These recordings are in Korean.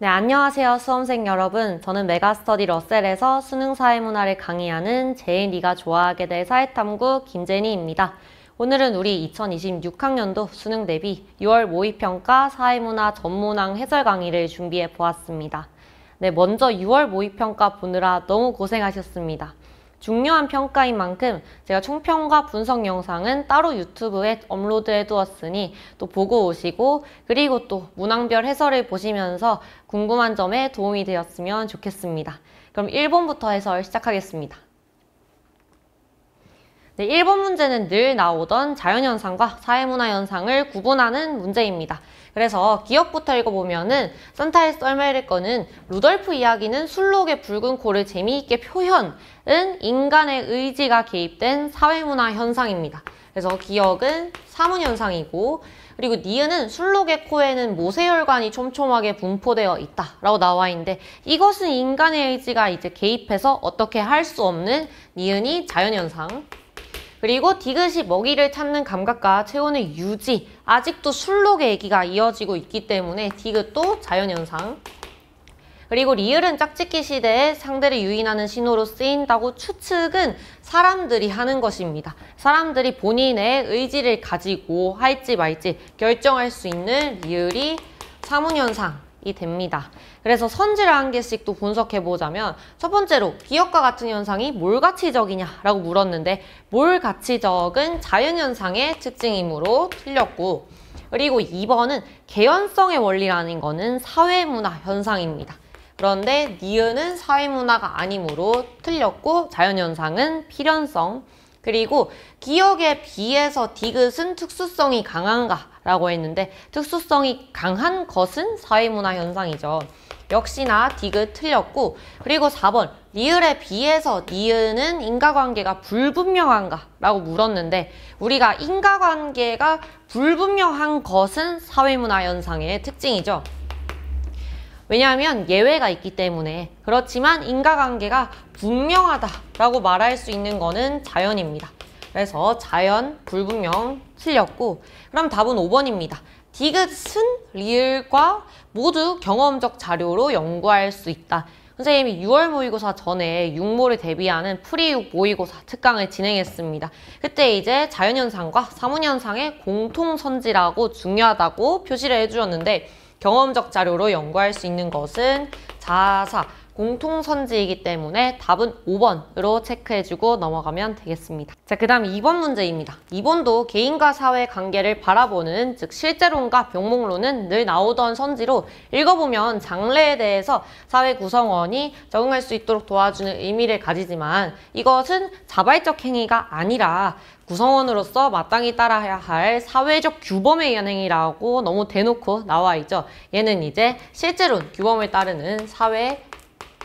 네, 안녕하세요 수험생 여러분. 저는 메가스터디 러셀에서 수능사회문화를 강의하는 제일 네가 좋아하게 될 사회탐구 김제니입니다. 오늘은 우리 2026학년도 수능 대비 6월 모의평가 사회문화 전문항 해설 강의를 준비해 보았습니다. 네, 먼저 6월 모의평가 보느라 너무 고생하셨습니다. 중요한 평가인 만큼 제가 총평과 분석 영상은 따로 유튜브에 업로드해 두었으니 또 보고 오시고, 그리고 또 문항별 해설을 보시면서 궁금한 점에 도움이 되었으면 좋겠습니다. 그럼 1번부터 해설 시작하겠습니다. 네, 1번 문제는 늘 나오던 자연현상과 사회문화현상을 구분하는 문제입니다. 그래서 기억부터 읽어보면은 산타의 썰매를 꺼는 루돌프 이야기는 술록의 붉은 코를 재미있게 표현은 인간의 의지가 개입된 사회문화 현상입니다. 그래서 기억은 사문현상이고, 그리고 니은은 술록의 코에는 모세혈관이 촘촘하게 분포되어 있다 라고 나와 있는데, 이것은 인간의 의지가 이제 개입해서 어떻게 할 수 없는 니은이 자연현상. 그리고 디귿이 먹이를 찾는 감각과 체온의 유지, 아직도 술록의 얘기가 이어지고 있기 때문에 디귿도 자연현상. 그리고 리을은 짝짓기 시대에 상대를 유인하는 신호로 쓰인다고 추측은 사람들이 하는 것입니다. 사람들이 본인의 의지를 가지고 할지 말지 결정할 수 있는 리을이 사문현상이 됩니다. 그래서 선지를 한 개씩 또 분석해보자면, 첫 번째로 기억과 같은 현상이 뭘 가치적이냐라고 물었는데, 뭘 가치적은 자연현상의 특징이므로 틀렸고, 그리고 2번은 개연성의 원리라는 거는 사회문화 현상입니다. 그런데 니은은 사회문화가 아니므로 틀렸고, 자연현상은 필연성. 그리고 기억에 비해서 디귿은 특수성이 강한가 라고 했는데, 특수성이 강한 것은 사회문화 현상이죠. 역시나 디귿 틀렸고, 그리고 4번 리을에 비해서 니은은 인과관계가 불분명한가 라고 물었는데, 우리가 인과관계가 불분명한 것은 사회문화 현상의 특징이죠. 왜냐하면 예외가 있기 때문에. 그렇지만 인과관계가 분명하다라고 말할 수 있는 거는 자연입니다. 그래서 자연, 불분명 틀렸고, 그럼 답은 5번입니다. 디귿은 리을과 모두 경험적 자료로 연구할 수 있다. 선생님이 6월 모의고사 전에 육모를 대비하는 프리육 모의고사 특강을 진행했습니다. 그때 이제 자연현상과 사문현상의 공통선지라고 중요하다고 표시를 해주셨는데, 경험적 자료로 연구할 수 있는 것은 자사, 공통선지이기 때문에 답은 5번으로 체크해주고 넘어가면 되겠습니다. 자, 그 다음 2번 문제입니다. 2번도 개인과 사회 관계를 바라보는, 즉 실제론과 병목론은 늘 나오던 선지로, 읽어보면 장래에 대해서 사회 구성원이 적응할 수 있도록 도와주는 의미를 가지지만, 이것은 자발적 행위가 아니라 구성원으로서 마땅히 따라야 할 사회적 규범에 의한 행위라고 너무 대놓고 나와 있죠. 얘는 이제 실제론, 규범을 따르는 사회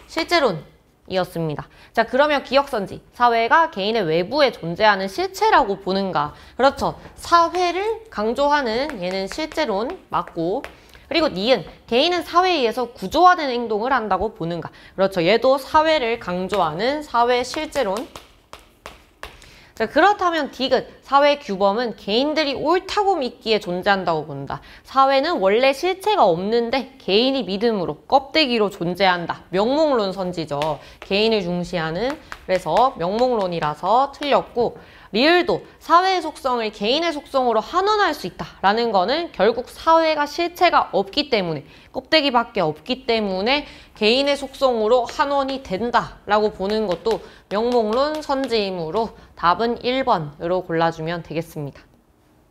실제론이었습니다. 자, 그러면 기억선지, 사회가 개인의 외부에 존재하는 실체라고 보는가? 그렇죠. 사회를 강조하는 얘는 실제론 맞고, 그리고 니은, 개인은 사회에 의해서 구조화된 행동을 한다고 보는가? 그렇죠. 얘도 사회를 강조하는 사회 실제론. 자, 그렇다면 디귿, 사회 규범은 개인들이 옳다고 믿기에 존재한다고 본다. 사회는 원래 실체가 없는데 개인이 믿음으로, 껍데기로 존재한다. 명목론 선지죠. 개인을 중시하는, 그래서 명목론이라서 틀렸고, 리을도 사회의 속성을 개인의 속성으로 환원할 수 있다라는 거는 결국 사회가 실체가 없기 때문에, 껍데기밖에 없기 때문에 개인의 속성으로 환원이 된다라고 보는 것도 명목론 선지이므로 답은 1번으로 골라주면 되겠습니다.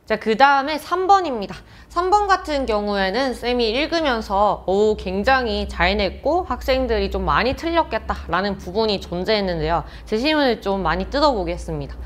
자, 그 다음에 3번입니다. 3번 같은 경우에는 쌤이 읽으면서 굉장히 잘 냈고 학생들이 좀 많이 틀렸겠다라는 부분이 존재했는데요. 제 시문을 좀 많이 뜯어보겠습니다.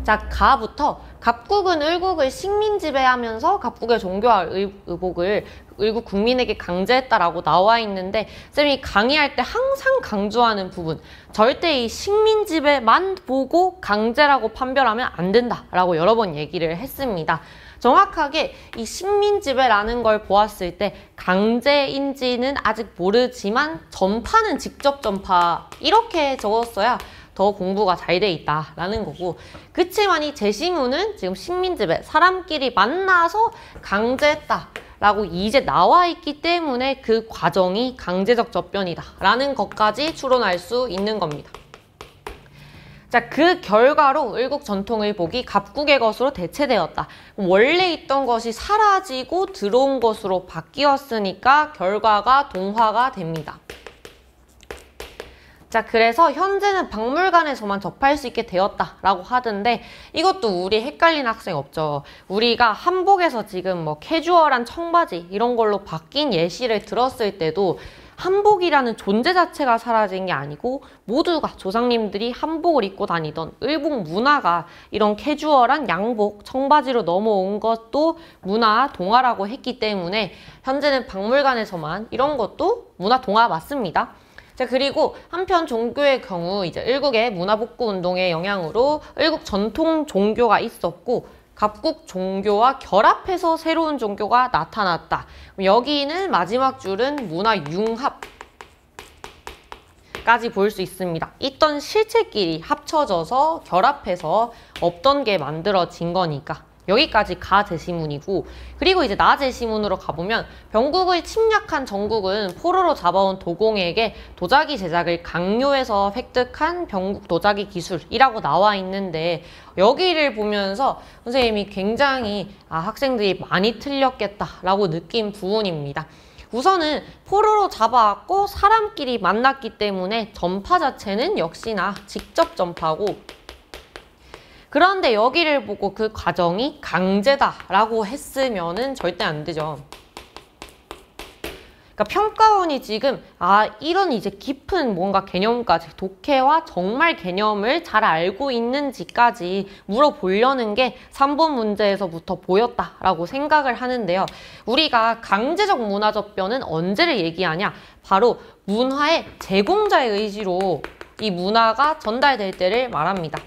자, 가부터 갑국은 을국을 식민 지배하면서 갑국의 종교와 의복을 일국 국민에게 강제했다라고 나와 있는데, 쌤이 강의할 때 항상 강조하는 부분, 절대 이 식민 지배만 보고 강제라고 판별하면 안 된다라고 여러 번 얘기를 했습니다. 정확하게 이 식민 지배라는 걸 보았을 때 강제인지는 아직 모르지만 전파는 직접 전파, 이렇게 적었어야 더 공부가 잘 돼 있다라는 거고, 그치만 이 제시문은 지금 식민지배, 사람끼리 만나서 강제했다 라고 이제 나와 있기 때문에 그 과정이 강제적 접변이다 라는 것까지 추론할 수 있는 겁니다. 자, 그 결과로 을국 전통의복이 갑국의 것으로 대체되었다. 원래 있던 것이 사라지고 들어온 것으로 바뀌었으니까 결과가 동화가 됩니다. 자, 그래서 현재는 박물관에서만 접할 수 있게 되었다라고 하던데 이것도 우리 헷갈린 학생 없죠. 우리가 한복에서 지금 뭐 캐주얼한 청바지 이런 걸로 바뀐 예시를 들었을 때도 한복이라는 존재 자체가 사라진 게 아니고 모두가 조상님들이 한복을 입고 다니던 을복 문화가 이런 캐주얼한 양복, 청바지로 넘어온 것도 문화 동화라고 했기 때문에 현재는 박물관에서만 이런 것도 문화 동화 맞습니다. 자, 그리고 한편 종교의 경우 이제 을국의 문화복구 운동의 영향으로 을국 전통 종교가 있었고 갑국 종교와 결합해서 새로운 종교가 나타났다. 여기는 마지막 줄은 문화융합까지 볼 수 있습니다. 있던 실체끼리 합쳐져서 결합해서 없던 게 만들어진 거니까. 여기까지 가 제시문이고, 그리고 이제 나 제시문으로 가보면 병국을 침략한 정국은 포로로 잡아온 도공에게 도자기 제작을 강요해서 획득한 병국 도자기 기술이라고 나와 있는데 여기를 보면서 선생님이 굉장히 학생들이 많이 틀렸겠다라고 느낀 부분입니다. 우선은 포로로 잡아왔고 사람끼리 만났기 때문에 전파 자체는 역시나 직접 전파고, 그런데 여기를 보고 그 과정이 강제다라고 했으면은 절대 안 되죠. 그러니까 평가원이 지금 이런 이제 깊은 뭔가 개념까지, 독해와 정말 개념을 잘 알고 있는지까지 물어보려는 게 3번 문제에서부터 보였다라고 생각을 하는데요. 우리가 강제적 문화 접변은 언제를 얘기하냐? 바로 문화의 제공자의 의지로 이 문화가 전달될 때를 말합니다.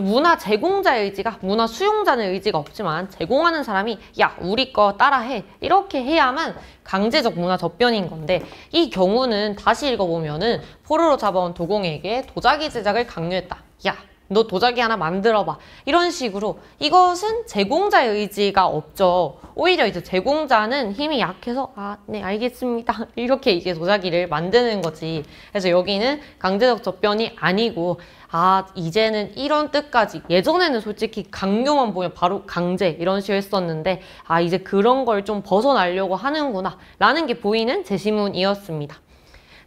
문화 제공자의 의지가, 문화 수용자는 의지가 없지만 제공하는 사람이 야, 우리 거 따라해 이렇게 해야만 강제적 문화 접변인 건데, 이 경우는 다시 읽어보면은 포로로 잡아온 도공에게 도자기 제작을 강요했다. 야, 너 도자기 하나 만들어봐. 이런 식으로 이것은 제공자의 의지가 없죠. 오히려 이제 제공자는 힘이 약해서 네, 알겠습니다. 이렇게 이제 도자기를 만드는 거지. 그래서 여기는 강제적 접변이 아니고 이제는 이런 뜻까지, 예전에는 솔직히 강요만 보면 바로 강제 이런 식으로 했었는데 이제 그런 걸 좀 벗어나려고 하는구나 라는 게 보이는 제시문이었습니다.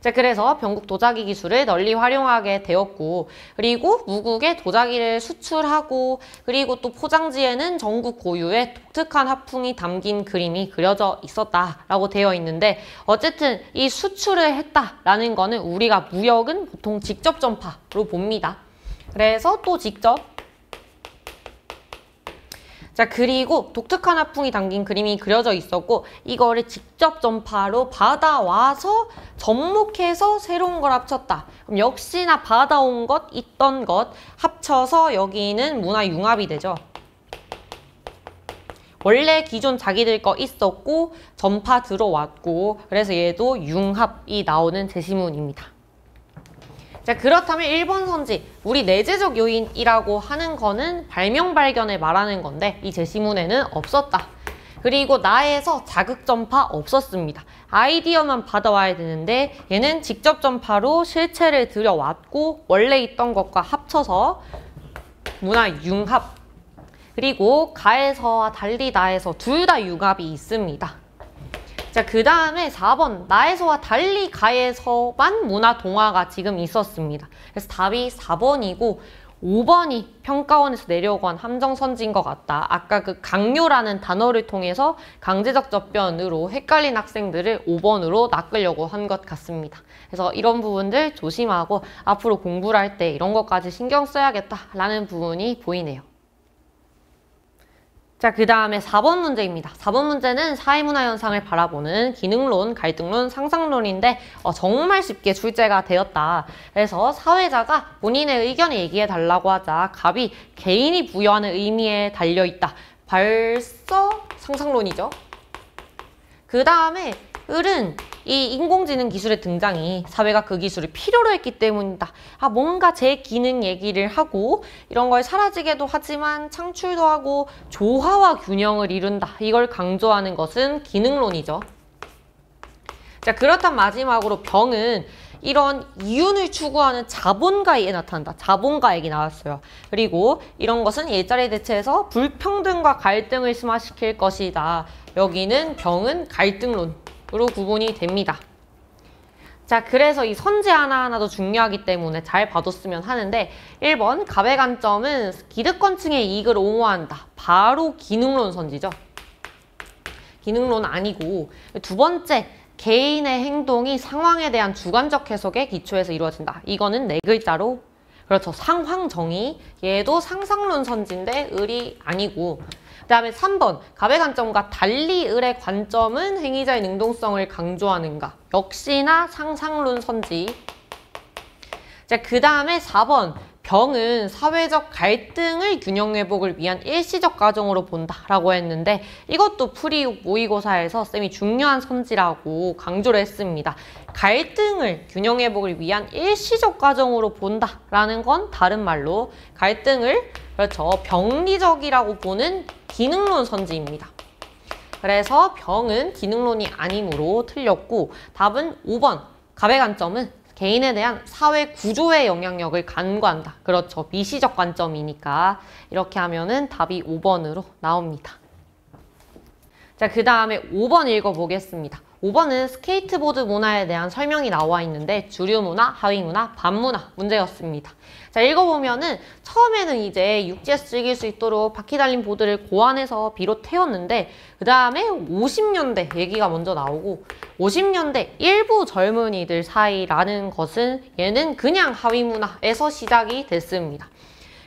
자, 그래서 병국 도자기 기술을 널리 활용하게 되었고, 그리고 무국에 도자기를 수출하고, 그리고 또 포장지에는 전국 고유의 독특한 화풍이 담긴 그림이 그려져 있었다라고 되어 있는데, 어쨌든 이 수출을 했다라는 거는 우리가 무역은 보통 직접 전파로 봅니다. 그래서 또 직접, 자, 그리고 독특한 화풍이 담긴 그림이 그려져 있었고, 이거를 직접 전파로 받아와서 접목해서 새로운 걸 합쳤다. 그럼 역시나 받아온 것, 있던 것 합쳐서 여기는 문화융합이 되죠. 원래 기존 자기들 거 있었고 전파 들어왔고, 그래서 얘도 융합이 나오는 제시문입니다. 자, 그렇다면 1번 선지, 우리 내재적 요인이라고 하는 거는 발명 발견을 말하는 건데 이 제시문에는 없었다. 그리고 나에서 자극 전파 없었습니다. 아이디어만 받아와야 되는데 얘는 직접 전파로 실체를 들여왔고 원래 있던 것과 합쳐서 문화 융합. 그리고 가에서와 달리 나에서 둘 다 융합이 있습니다. 자, 그 다음에 4번, 나에서와 달리 가에서만 문화 동화가 지금 있었습니다. 그래서 답이 4번이고 5번이 평가원에서 내려온 함정선지인 것 같다. 아까 그 강요라는 단어를 통해서 강제적 접변으로 헷갈린 학생들을 5번으로 낚으려고 한 것 같습니다. 그래서 이런 부분들 조심하고 앞으로 공부를 할 때 이런 것까지 신경 써야겠다라는 부분이 보이네요. 자, 그 다음에 4번 문제입니다. 4번 문제는 사회문화 현상을 바라보는 기능론, 갈등론, 상상론인데 정말 쉽게 출제가 되었다. 그래서 사회자가 본인의 의견을 얘기해 달라고 하자 갑이 개인이 부여하는 의미에 달려있다. 벌써 상상론이죠. 그 다음에 을은 이 인공지능 기술의 등장이 사회가 그 기술을 필요로 했기 때문이다. 뭔가 제 기능 얘기를 하고 이런 걸 사라지게도 하지만 창출도 하고 조화와 균형을 이룬다. 이걸 강조하는 것은 기능론이죠. 자, 그렇다면 마지막으로 병은 이런 이윤을 추구하는 자본가에 나타난다. 자본가액이 나왔어요. 그리고 이런 것은 일자리 대체에서 불평등과 갈등을 심화시킬 것이다. 여기는 병은 갈등론으로 구분이 됩니다. 자, 그래서 이 선지 하나하나도 중요하기 때문에 잘 봐뒀으면 하는데 1번 갑의 관점은 기득권층의 이익을 옹호한다. 바로 기능론 선지죠. 기능론 아니고 두 번째 개인의 행동이 상황에 대한 주관적 해석에 기초해서 이루어진다. 이거는 네 글자로 그렇죠. 상황정의. 얘도 상상론 선지인데 을이 아니고 그 다음에 3번 갑의 관점과 달리 을의 관점은 행위자의 능동성을 강조하는가. 역시나 상상론 선지. 자, 그 다음에 4번 병은 사회적 갈등을 균형 회복을 위한 일시적 과정으로 본다라고 했는데 이것도 프리육 모의고사에서 쌤이 중요한 선지라고 강조를 했습니다. 갈등을 균형 회복을 위한 일시적 과정으로 본다라는 건 다른 말로 갈등을 그렇죠. 병리적이라고 보는 기능론 선지입니다. 그래서 병은 기능론이 아니므로 틀렸고 답은 5번 갑의 관점은 개인에 대한 사회 구조의 영향력을 간과한다. 그렇죠. 미시적 관점이니까 이렇게 하면은 답이 5번으로 나옵니다. 자, 그 다음에 5번 읽어보겠습니다. 5번은 스케이트보드 문화에 대한 설명이 나와 있는데 주류 문화, 하위 문화, 반문화 문제였습니다. 자, 읽어보면은 처음에는 이제 육지에서 즐길 수 있도록 바퀴 달린 보드를 고안해서 비롯해왔는데 그 다음에 50년대 얘기가 먼저 나오고 50년대 일부 젊은이들 사이라는 것은 얘는 그냥 하위 문화에서 시작이 됐습니다.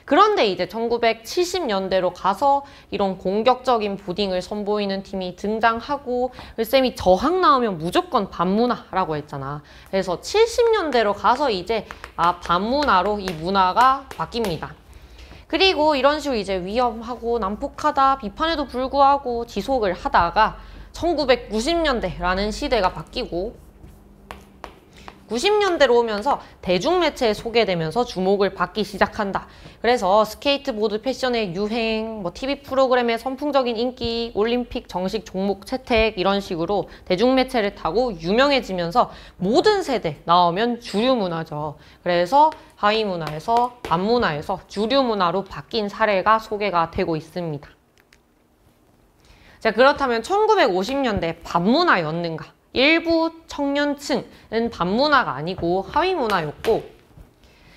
그런데 이제 1970년대로 가서 이런 공격적인 보딩을 선보이는 팀이 등장하고 쌤이 저항 나오면 무조건 반문화라고 했잖아. 그래서 70년대로 가서 이제 반문화로 이 문화가 바뀝니다. 그리고 이런 식으로 이제 위험하고 난폭하다 비판에도 불구하고 지속을 하다가 1990년대라는 시대가 바뀌고 90년대로 오면서 대중매체에 소개되면서 주목을 받기 시작한다. 그래서 스케이트보드 패션의 유행, TV 프로그램의 선풍적인 인기, 올림픽 정식 종목 채택 이런 식으로 대중매체를 타고 유명해지면서 모든 세대 나오면 주류 문화죠. 그래서 하위 문화에서 반문화에서 주류 문화로 바뀐 사례가 소개가 되고 있습니다. 자, 그렇다면 1950년대 반문화였는가? 일부 청년층은 반문화가 아니고 하위문화였고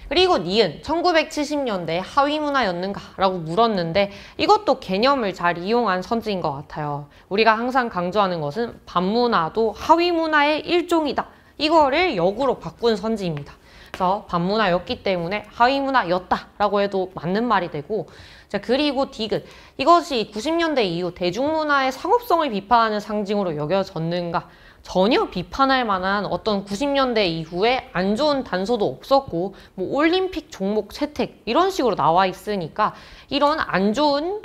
그리고 니은 1970년대 하위문화였는가? 라고 물었는데 이것도 개념을 잘 이용한 선지인 것 같아요. 우리가 항상 강조하는 것은 반문화도 하위문화의 일종이다. 이거를 역으로 바꾼 선지입니다. 그래서 반문화였기 때문에 하위문화였다 라고 해도 맞는 말이 되고 자, 그리고 디귿. 이것이 90년대 이후 대중문화의 상업성을 비판하는 상징으로 여겨졌는가? 전혀 비판할 만한 어떤 90년대 이후에 안 좋은 단서도 없었고 올림픽 종목 채택 이런 식으로 나와 있으니까 이런 안 좋은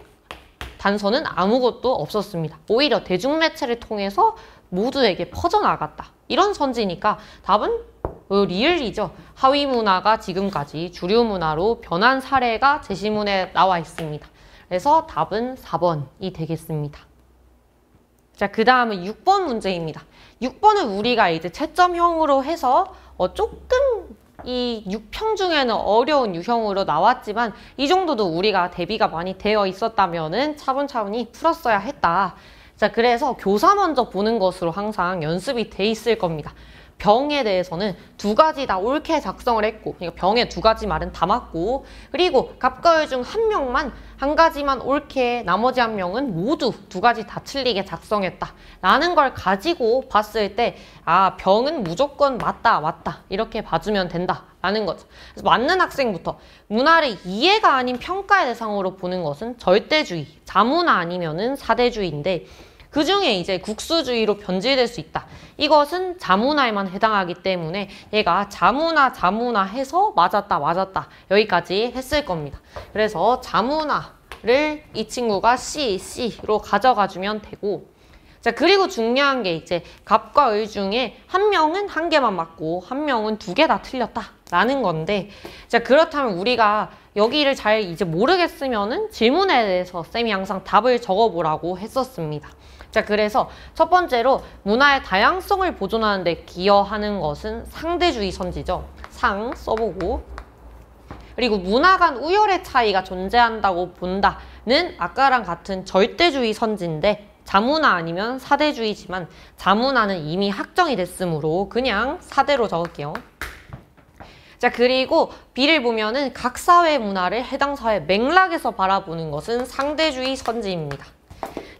단서는 아무것도 없었습니다. 오히려 대중매체를 통해서 모두에게 퍼져나갔다. 이런 선지니까 답은 리을이죠. 하위 문화가 지금까지 주류 문화로 변한 사례가 제시문에 나와 있습니다. 그래서 답은 4번이 되겠습니다. 자, 그 다음은 6번 문제입니다. 6번은 우리가 이제 채점형으로 해서 조금 이 6평 중에는 어려운 유형으로 나왔지만 이 정도도 우리가 대비가 많이 되어 있었다면은 차분차분히 풀었어야 했다. 자, 그래서 교사 먼저 보는 것으로 항상 연습이 돼 있을 겁니다. 병에 대해서는 두 가지 다 옳게 작성을 했고 그러니까 병의 두 가지 말은 다 맞고 그리고 갑과 을 중 한 명만 한 가지만 옳게 나머지 한 명은 모두 두 가지 다 틀리게 작성했다 라는 걸 가지고 봤을 때 병은 무조건 맞다 이렇게 봐주면 된다 라는 거죠. 그래서 맞는 학생부터 문화를 이해가 아닌 평가의 대상으로 보는 것은 절대주의, 자문화 아니면은 사대주의인데 그 중에 이제 국수주의로 변질될 수 있다. 이것은 자문화에만 해당하기 때문에 얘가 자문화 해서 맞았다 여기까지 했을 겁니다. 그래서 자문화를 이 친구가 C로 가져가 주면 되고 자, 그리고 중요한 게 이제 갑과 을 중에 한 명은 한 개만 맞고 한 명은 두 개 다 틀렸다라는 건데, 자, 그렇다면 우리가 여기를 잘 이제 모르겠으면은 질문에 대해서 쌤이 항상 답을 적어보라고 했었습니다. 자, 그래서 첫 번째로 문화의 다양성을 보존하는 데 기여하는 것은 상대주의 선지죠. 상 써보고. 그리고 문화 간 우열의 차이가 존재한다고 본다는 아까랑 같은 절대주의 선지인데, 자문화 아니면 사대주의지만 자문화는 이미 확정이 됐으므로 그냥 사대로 적을게요. 자, 그리고 B를 보면은 각 사회 문화를 해당 사회 맥락에서 바라보는 것은 상대주의 선지입니다.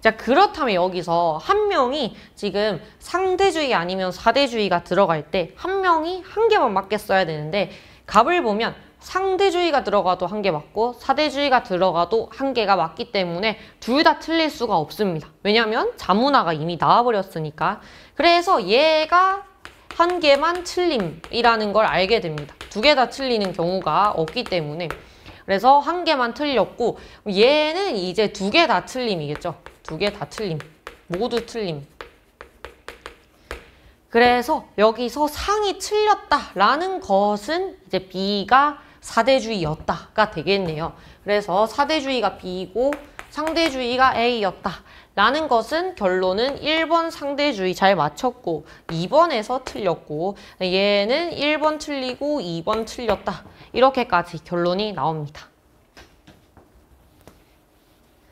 자, 그렇다면 여기서 한 명이 지금 상대주의 아니면 사대주의가 들어갈 때 한 명이 한 개만 맞게 써야 되는데, 갑을 보면 상대주의가 들어가도 한 개 맞고 사대주의가 들어가도 한 개가 맞기 때문에 둘 다 틀릴 수가 없습니다. 왜냐하면 자문화가 이미 나와버렸으니까. 그래서 얘가 한 개만 틀림이라는 걸 알게 됩니다. 두 개 다 틀리는 경우가 없기 때문에. 그래서 한 개만 틀렸고, 얘는 이제 두 개 다 틀림이겠죠. 두 개 다 틀림. 모두 틀림. 그래서 여기서 상이 틀렸다라는 것은 이제 B가 사대주의였다가 되겠네요. 그래서 사대주의가 B이고 상대주의가 A였다라는 것은 결론은 1번 상대주의 잘 맞췄고 2번에서 틀렸고, 얘는 1번 틀리고 2번 틀렸다. 이렇게까지 결론이 나옵니다.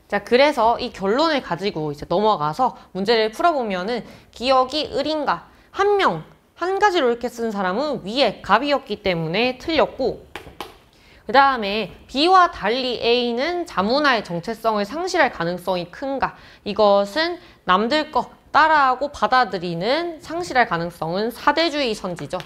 자, 그래서 이 결론을 가지고 이제 넘어가서 문제를 풀어보면은 기억이 을인가? 한 명, 한 가지로 이렇게 쓴 사람은 위에 갑이었기 때문에 틀렸고, 그 다음에 B와 달리 A는 자문화의 정체성을 상실할 가능성이 큰가? 이것은 남들 거 따라하고 받아들이는 상실할 가능성은 사대주의 선지죠.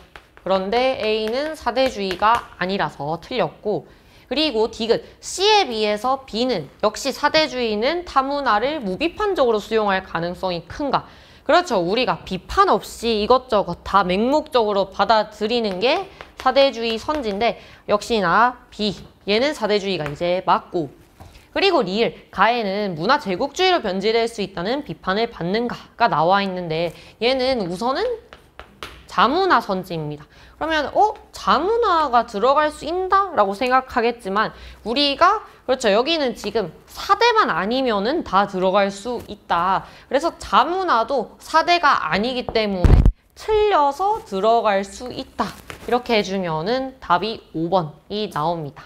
그런데 A는 사대주의가 아니라서 틀렸고, 그리고 디귿, C에 비해서 B는 역시 사대주의는 타문화를 무비판적으로 수용할 가능성이 큰가? 그렇죠. 우리가 비판 없이 이것저것 다 맹목적으로 받아들이는 게 사대주의 선지인데 역시나 B, 얘는 사대주의가 이제 맞고, 그리고 리을, 가에는 문화 제국주의로 변질될 수 있다는 비판을 받는가가 나와 있는데 얘는 우선은 자문화 선지입니다. 그러면 자문화가 들어갈 수 있나? 라고 생각하겠지만 우리가 그렇죠. 여기는 지금 4대만 아니면은 다 들어갈 수 있다. 그래서 자문화도 4대가 아니기 때문에 틀려서 들어갈 수 있다. 이렇게 해주면은 답이 5번이 나옵니다.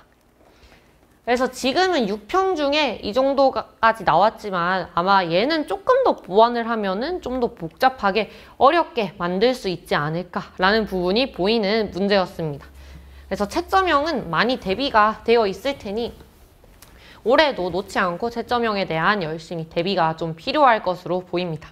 그래서 지금은 6평 중에 이 정도까지 나왔지만 아마 얘는 조금 더 보완을 하면은 좀 더 복잡하게 어렵게 만들 수 있지 않을까라는 부분이 보이는 문제였습니다. 그래서 채점형은 많이 대비가 되어 있을 테니 올해도 놓지 않고 채점형에 대한 열심히 대비가 좀 필요할 것으로 보입니다.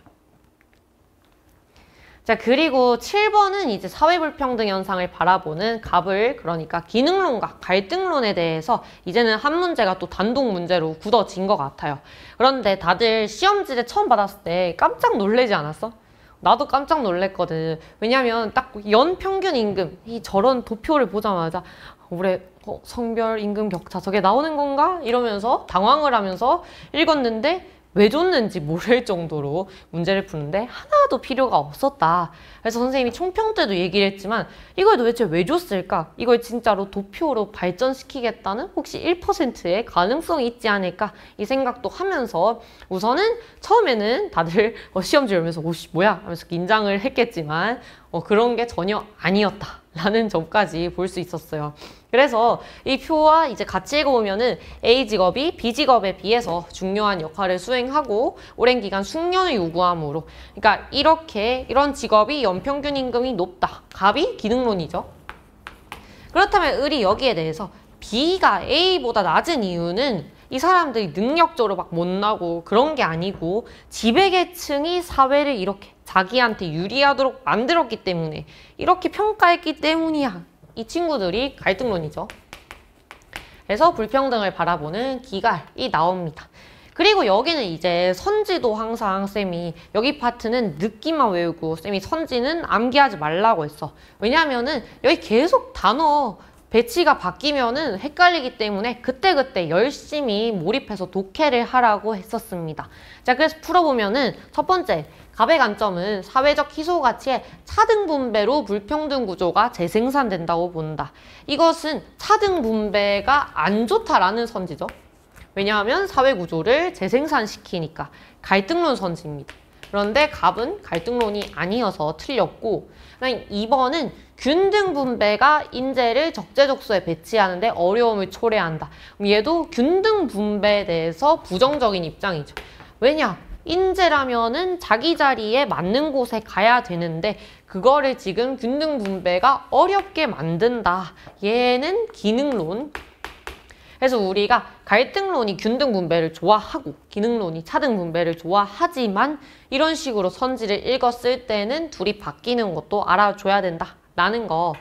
자, 그리고 7번은 이제 사회불평등 현상을 바라보는 갑을, 그러니까 기능론과 갈등론에 대해서 이제는 한 문제가 또 단독 문제로 굳어진 것 같아요. 그런데 다들 시험지를 처음 받았을 때 깜짝 놀라지 않았어? 나도 깜짝 놀랐거든. 왜냐면 딱 연평균 임금, 이 저런 도표를 보자마자 올해 성별 임금 격차 저게 나오는 건가? 이러면서 당황을 하면서 읽었는데 왜 줬는지 모를 정도로 문제를 푸는데 하나도 필요가 없었다. 그래서 선생님이 총평 때도 얘기를 했지만 이걸 도대체 왜 줬을까? 이걸 진짜로 도표로 발전시키겠다는 혹시 1%의 가능성이 있지 않을까? 이 생각도 하면서 우선은 처음에는 다들 시험지 열면서 오씨 뭐야? 하면서 긴장을 했겠지만 그런 게 전혀 아니었다. 라는 점까지 볼 수 있었어요. 그래서 이 표와 이제 같이 읽어보면은 A 직업이 B 직업에 비해서 중요한 역할을 수행하고 오랜 기간 숙련을 요구하므로, 그러니까 이런 직업이 연평균 임금이 높다. 갑이 기능론이죠. 그렇다면 을이 여기에 대해서 B가 A보다 낮은 이유는 이 사람들이 능력적으로 막 못나고 그런 게 아니고 지배계층이 사회를 이렇게 자기한테 유리하도록 만들었기 때문에 이렇게 평가했기 때문이야. 이 친구들이 갈등론이죠. 그래서 불평등을 바라보는 기갈이 나옵니다. 그리고 여기는 이제 선지도 항상 쌤이 여기 파트는 느낌만 외우고 쌤이 선지는 암기하지 말라고 했어. 왜냐면은 여기 계속 단어 배치가 바뀌면은 헷갈리기 때문에 그때그때 열심히 몰입해서 독해를 하라고 했었습니다. 자, 그래서 풀어보면은 첫 번째, 갑의 관점은 사회적 희소 가치의 차등 분배로 불평등 구조가 재생산된다고 본다. 이것은 차등 분배가 안 좋다라는 선지죠. 왜냐하면 사회 구조를 재생산시키니까 갈등론 선지입니다. 그런데 갑은 갈등론이 아니어서 틀렸고, 2번은 균등 분배가 인재를 적재적소에 배치하는데 어려움을 초래한다. 그럼 얘도 균등 분배에 대해서 부정적인 입장이죠. 왜냐? 인재라면은 자기 자리에 맞는 곳에 가야 되는데 그거를 지금 균등 분배가 어렵게 만든다. 얘는 기능론. 그래서 우리가 갈등론이 균등 분배를 좋아하고 기능론이 차등 분배를 좋아하지만 이런 식으로 선지를 읽었을 때는 둘이 바뀌는 것도 알아줘야 된다라는 거.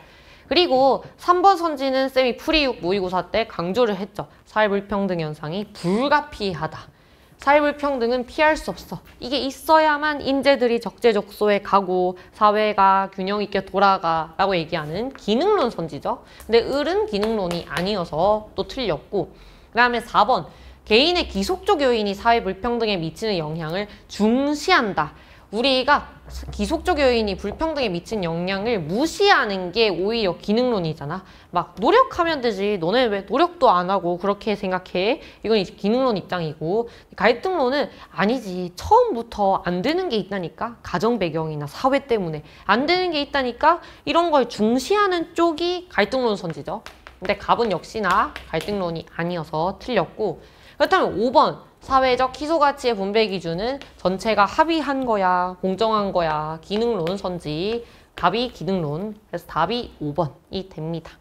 그리고 3번 선지는 쌤이 프리6 모의고사 때 강조를 했죠. 사회불평등 현상이 불가피하다. 사회불평등은 피할 수 없어. 이게 있어야만 인재들이 적재적소에 가고 사회가 균형 있게 돌아가 라고 얘기하는 기능론 선지죠. 근데 을은 기능론이 아니어서 또 틀렸고, 그 다음에 4번 개인의 기속적 요인이 사회불평등에 미치는 영향을 중시한다. 우리가 기속적 요인이 불평등에 미친 영향을 무시하는 게 오히려 기능론이잖아. 막 노력하면 되지. 너네 왜 노력도 안 하고 그렇게 생각해? 이건 이제 기능론 입장이고, 갈등론은 아니지. 처음부터 안 되는 게 있다니까. 가정 배경이나 사회 때문에 안 되는 게 있다니까. 이런 걸 중시하는 쪽이 갈등론 선지죠. 근데 갑은 역시나 갈등론이 아니어서 틀렸고, 그렇다면 5번 사회적 희소가치의 분배 기준은 전체가 합의한 거야, 공정한 거야, 기능론 선지, 갑이 기능론, 그래서 답이 5번이 됩니다.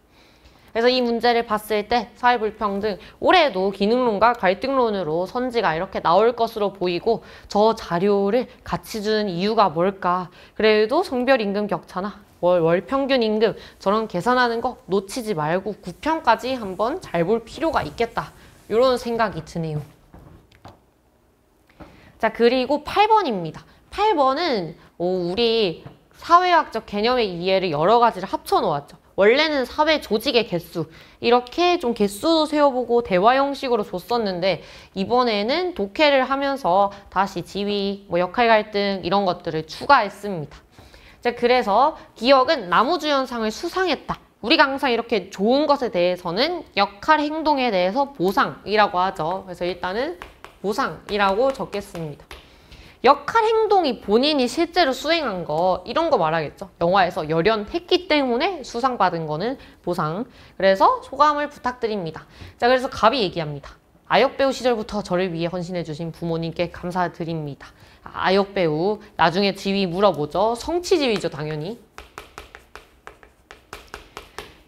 그래서 이 문제를 봤을 때 사회불평등, 올해도 기능론과 갈등론으로 선지가 이렇게 나올 것으로 보이고, 저 자료를 같이 주는 이유가 뭘까? 그래도 성별 임금 격차나 월 평균 임금 저런 계산하는 거 놓치지 말고 9편까지 한번 잘 볼 필요가 있겠다. 이런 생각이 드네요. 자, 그리고 8번입니다. 8번은 우리 사회학적 개념의 이해를 여러 가지를 합쳐 놓았죠. 원래는 사회 조직의 개수, 이렇게 좀 개수도 세워보고 대화 형식으로 줬었는데, 이번에는 독해를 하면서 다시 지위, 역할 갈등 이런 것들을 추가했습니다. 자, 그래서 기억은 나무주 현상을 수상했다. 우리가 항상 이렇게 좋은 것에 대해서는 역할 행동에 대해서 보상이라고 하죠. 그래서 일단은 보상이라고 적겠습니다. 역할 행동이 본인이 실제로 수행한 거, 이런 거 말하겠죠. 영화에서 열연했기 때문에 수상받은 거는 보상. 그래서 소감을 부탁드립니다. 자, 그래서 갑이 얘기합니다. 아역배우 시절부터 저를 위해 헌신해주신 부모님께 감사드립니다. 아역배우, 나중에 지위 물어보죠. 성취지위죠, 당연히.